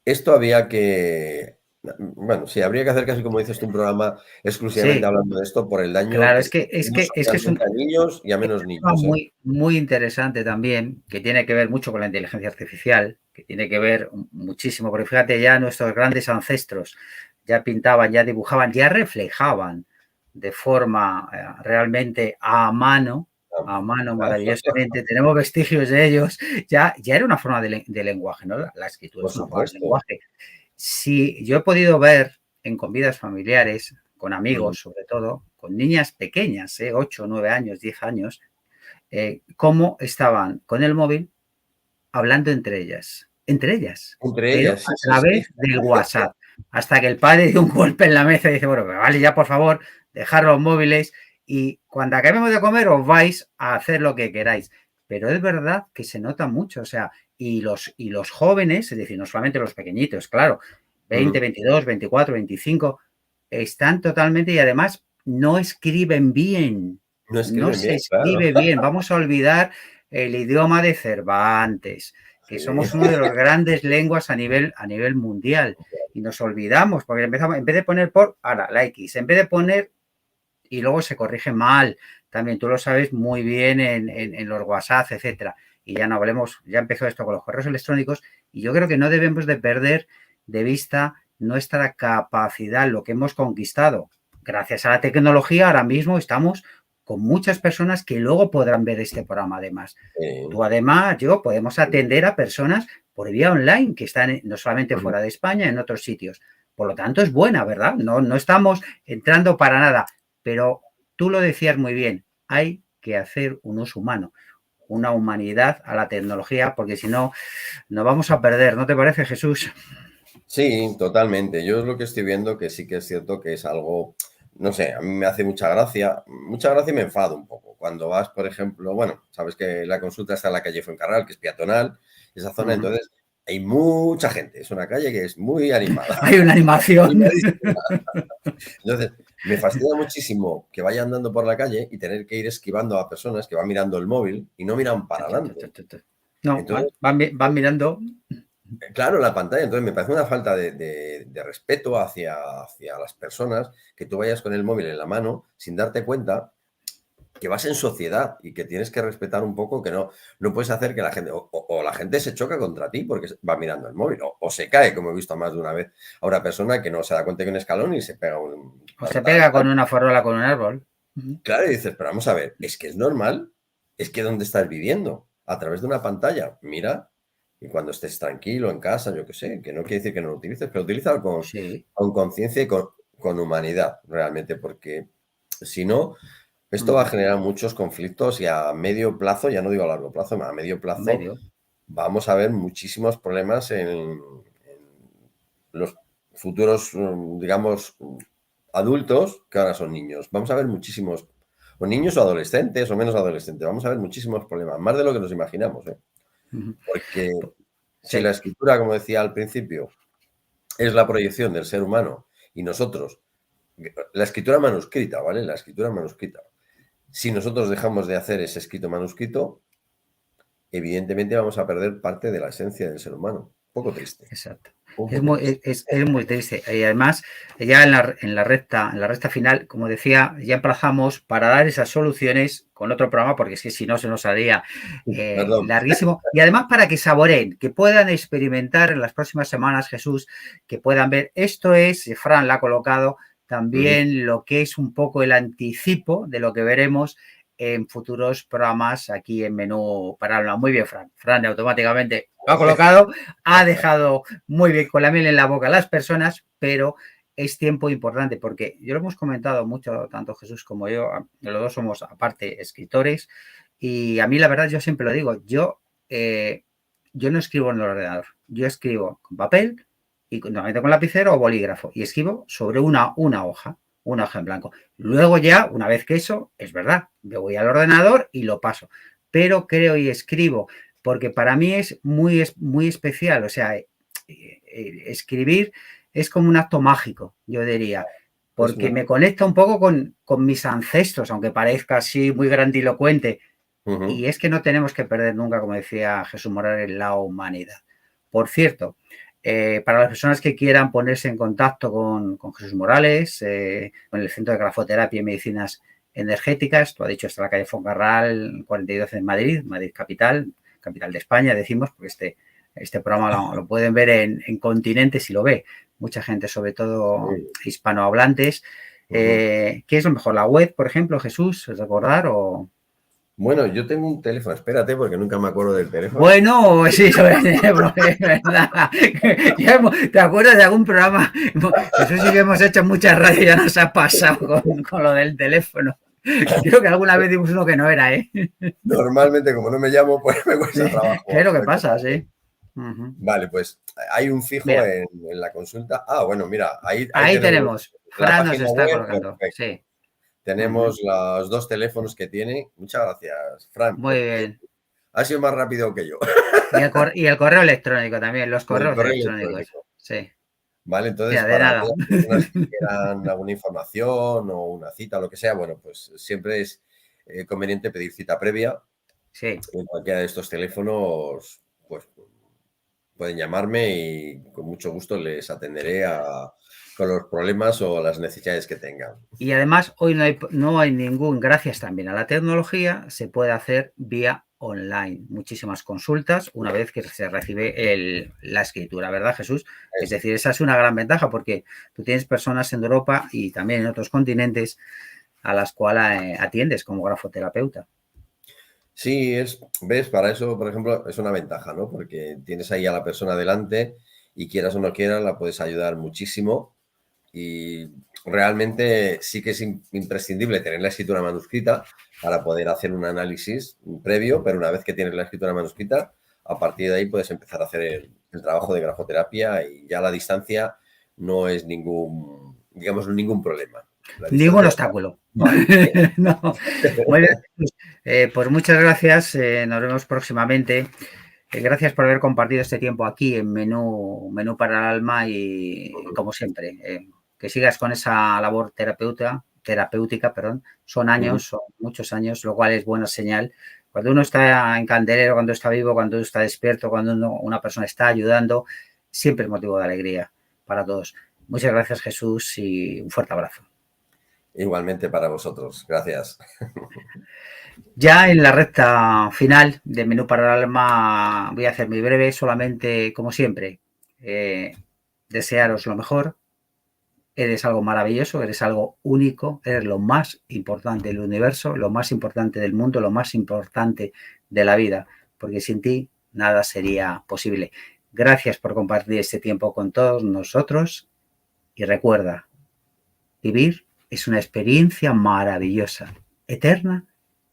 esto había que... Bueno, sí, habría que hacer casi, como dices tú, un programa exclusivamente hablando de esto por el daño. Claro, es que es un a niños y a menos niños. Muy interesante también, que tiene que ver mucho con la inteligencia artificial, que tiene que ver muchísimo, porque fíjate, ya nuestros grandes ancestros ya pintaban, ya dibujaban, ya reflejaban de forma realmente a mano maravillosamente, tenemos vestigios de ellos, ya era una forma de lenguaje, ¿no? La escritura es una forma de lenguaje. Si yo he podido ver en comidas familiares, con amigos sobre todo, con niñas pequeñas, 8, 9 años, 10 años, cómo estaban con el móvil hablando entre ellas, pero a través del WhatsApp, hasta que el padre dio un golpe en la mesa y dice, bueno, vale, ya por favor, dejar los móviles y cuando acabemos de comer os vais a hacer lo que queráis. Pero es verdad que se nota mucho, o sea, y los jóvenes, es decir, no solamente los pequeñitos, claro, 20, 22, 24, 25, están totalmente y además no escriben bien. No se escribe bien. Vamos a olvidar el idioma de Cervantes, que somos uno de los grandes lenguas a nivel mundial. Y nos olvidamos, porque empezamos, en vez de poner la X, en vez de poner, y luego se corrige mal. También tú lo sabes muy bien en los WhatsApp, etcétera. Y ya no hablemos, ya empezó esto con los correos electrónicos, y yo creo que no debemos de perder de vista nuestra capacidad, lo que hemos conquistado. Gracias a la tecnología, ahora mismo estamos con muchas personas que luego podrán ver este programa además. Tú además, yo, podemos atender a personas por vía online que están no solamente fuera de España, en otros sitios. Por lo tanto, es buena, ¿verdad? No estamos entrando para nada, pero tú lo decías muy bien, hay que hacer un uso humano, una humanidad a la tecnología, porque si no, nos vamos a perder, ¿no te parece, Jesús? Sí, totalmente. Yo es lo que estoy viendo que sí que es cierto que es algo, no sé, a mí me hace mucha gracia y me enfado un poco. Cuando vas, por ejemplo, bueno, sabes que la consulta está en la calle Fuencarral, que es peatonal, esa zona, entonces hay mucha gente, es una calle que es muy animada. Hay una animación. Animadísima. Entonces, me fastidia muchísimo que vaya andando por la calle y tener que ir esquivando a personas que van mirando el móvil y no miran para adelante. No, Entonces, van mirando. claro, la pantalla. Entonces, me parece una falta de respeto hacia las personas que tú vayas con el móvil en la mano sin darte cuenta que vas en sociedad y que tienes que respetar un poco, que no puedes hacer que la gente, o la gente se choca contra ti porque va mirando el móvil, o se cae, como he visto más de una vez a una persona que no se da cuenta que hay un escalón y se pega un... O se pega con una farola con un árbol. Claro, y dices, pero vamos a ver, es que es normal, es que ¿dónde estás viviendo? A través de una pantalla, mira, y cuando estés tranquilo en casa, yo qué sé, que no quiere decir que no lo utilices, pero utilízalo Sí. con conciencia y con humanidad, realmente, porque si no, esto va a generar muchos conflictos y a medio plazo, ya no digo a largo plazo, a medio plazo, Medio. vamos a ver muchísimos problemas en los futuros, digamos, adultos que ahora son niños. Vamos a ver muchísimos, o niños o adolescentes o menos adolescentes, vamos a ver muchísimos problemas, más de lo que nos imaginamos, ¿eh? Porque si Sí. la escritura, como decía al principio, es la proyección del ser humano y nosotros, la escritura manuscrita, ¿vale? La escritura manuscrita. Si nosotros dejamos de hacer ese escrito manuscrito, evidentemente vamos a perder parte de la esencia del ser humano. Un poco triste. Exacto. Un Es poco muy, triste. es muy triste. Y además, ya en la recta final, como decía, ya emplazamos para dar esas soluciones con otro programa, porque es que si no se nos haría Perdón. larguísimo. Y además para que saboreen, que puedan experimentar en las próximas semanas, Jesús, que puedan ver. Esto es, Fran la ha colocado, también lo que es un poco el anticipo de lo que veremos en futuros programas aquí en Menú para Alma. Muy bien, Fran. Fran automáticamente lo ha colocado, ha dejado muy bien con la miel en la boca a las personas, pero es tiempo importante porque yo lo hemos comentado mucho, tanto Jesús como yo, los dos somos aparte escritores y a mí la verdad yo siempre lo digo, yo no escribo en el ordenador, yo escribo con papel y normalmente con lapicero o bolígrafo y escribo sobre una hoja en blanco. Luego ya, una vez que eso, es verdad, me voy al ordenador y lo paso, pero creo y escribo porque para mí es muy especial, o sea, escribir es como un acto mágico, yo diría, porque me conecta un poco con mis ancestros, aunque parezca así muy grandilocuente, y es que no tenemos que perder nunca, como decía Jesús Morales, la humanidad. Por cierto, para las personas que quieran ponerse en contacto con Jesús Morales, con el Centro de Grafoterapia y Medicinas Energéticas, tú has dicho, está en la calle Foncarral 42 en Madrid, Madrid capital de España, decimos, porque este programa lo pueden ver en continentes y lo ve mucha gente, sobre todo hispanohablantes. ¿Qué es lo mejor? ¿La web, por ejemplo, Jesús? ¿Recordar o...? Bueno, yo tengo un teléfono, espérate, porque nunca me acuerdo del teléfono. Bueno, sí, es verdad. ¿Te acuerdas de algún programa? Eso sí que hemos hecho muchas radios, ya nos ha pasado con lo del teléfono. Creo que alguna vez dimos uno que no era, ¿eh? Normalmente, como no me llamo, pues me cuesta trabajo. ¿Qué es lo que pasa? Sí. Vale, pues hay un fijo en la consulta. Ah, bueno, mira, ahí tenemos. Fran nos está web, colocando. perfecto. Sí. Tenemos los dos teléfonos que tiene. Muchas gracias, Fran. Muy bien. Ha sido más rápido que yo. Y el correo electrónico también, los correos electrónicos. Sí. Vale, entonces, Ya, para aquellas personas que quieran alguna información o una cita, lo que sea, bueno, pues siempre es conveniente pedir cita previa. Sí. En cualquiera de estos teléfonos, pues pueden llamarme y con mucho gusto les atenderé con los problemas o las necesidades que tengan. Y además, hoy no hay ningún, gracias también a la tecnología, se puede hacer vía online. Muchísimas consultas una vez que se recibe la escritura, ¿verdad, Jesús? Es decir, esa es una gran ventaja porque tú tienes personas en Europa y también en otros continentes a las cuales atiendes como grafoterapeuta. Sí, ves, para eso, por ejemplo, es una ventaja, ¿no? Porque tienes ahí a la persona delante y quieras o no quieras, la puedes ayudar muchísimo. Y realmente sí que es imprescindible tener la escritura manuscrita para poder hacer un análisis previo, pero una vez que tienes la escritura manuscrita, a partir de ahí puedes empezar a hacer el trabajo de grafoterapia y ya la distancia no es ningún, digamos, ningún problema. La Ningún distancia obstáculo. no hay. No. Muy bien, Jesús. Pues muchas gracias. Nos vemos próximamente. Gracias por haber compartido este tiempo aquí en Menú para el Alma y, como siempre, que sigas con esa labor terapéutica, perdón. Son años, son muchos años, lo cual es buena señal. Cuando uno está en candelero, cuando está vivo, cuando uno está despierto, cuando una persona está ayudando, siempre es motivo de alegría para todos. Muchas gracias, Jesús, y un fuerte abrazo. Igualmente para vosotros. Gracias. Ya en la recta final de Menú para el Alma voy a hacer muy breve, solamente, como siempre, desearos lo mejor. Eres algo maravilloso, eres algo único, eres lo más importante del universo, lo más importante del mundo, lo más importante de la vida, porque sin ti nada sería posible. Gracias por compartir este tiempo con todos nosotros y recuerda, vivir es una experiencia maravillosa, eterna,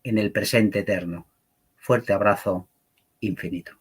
en el presente eterno. Fuerte abrazo infinito.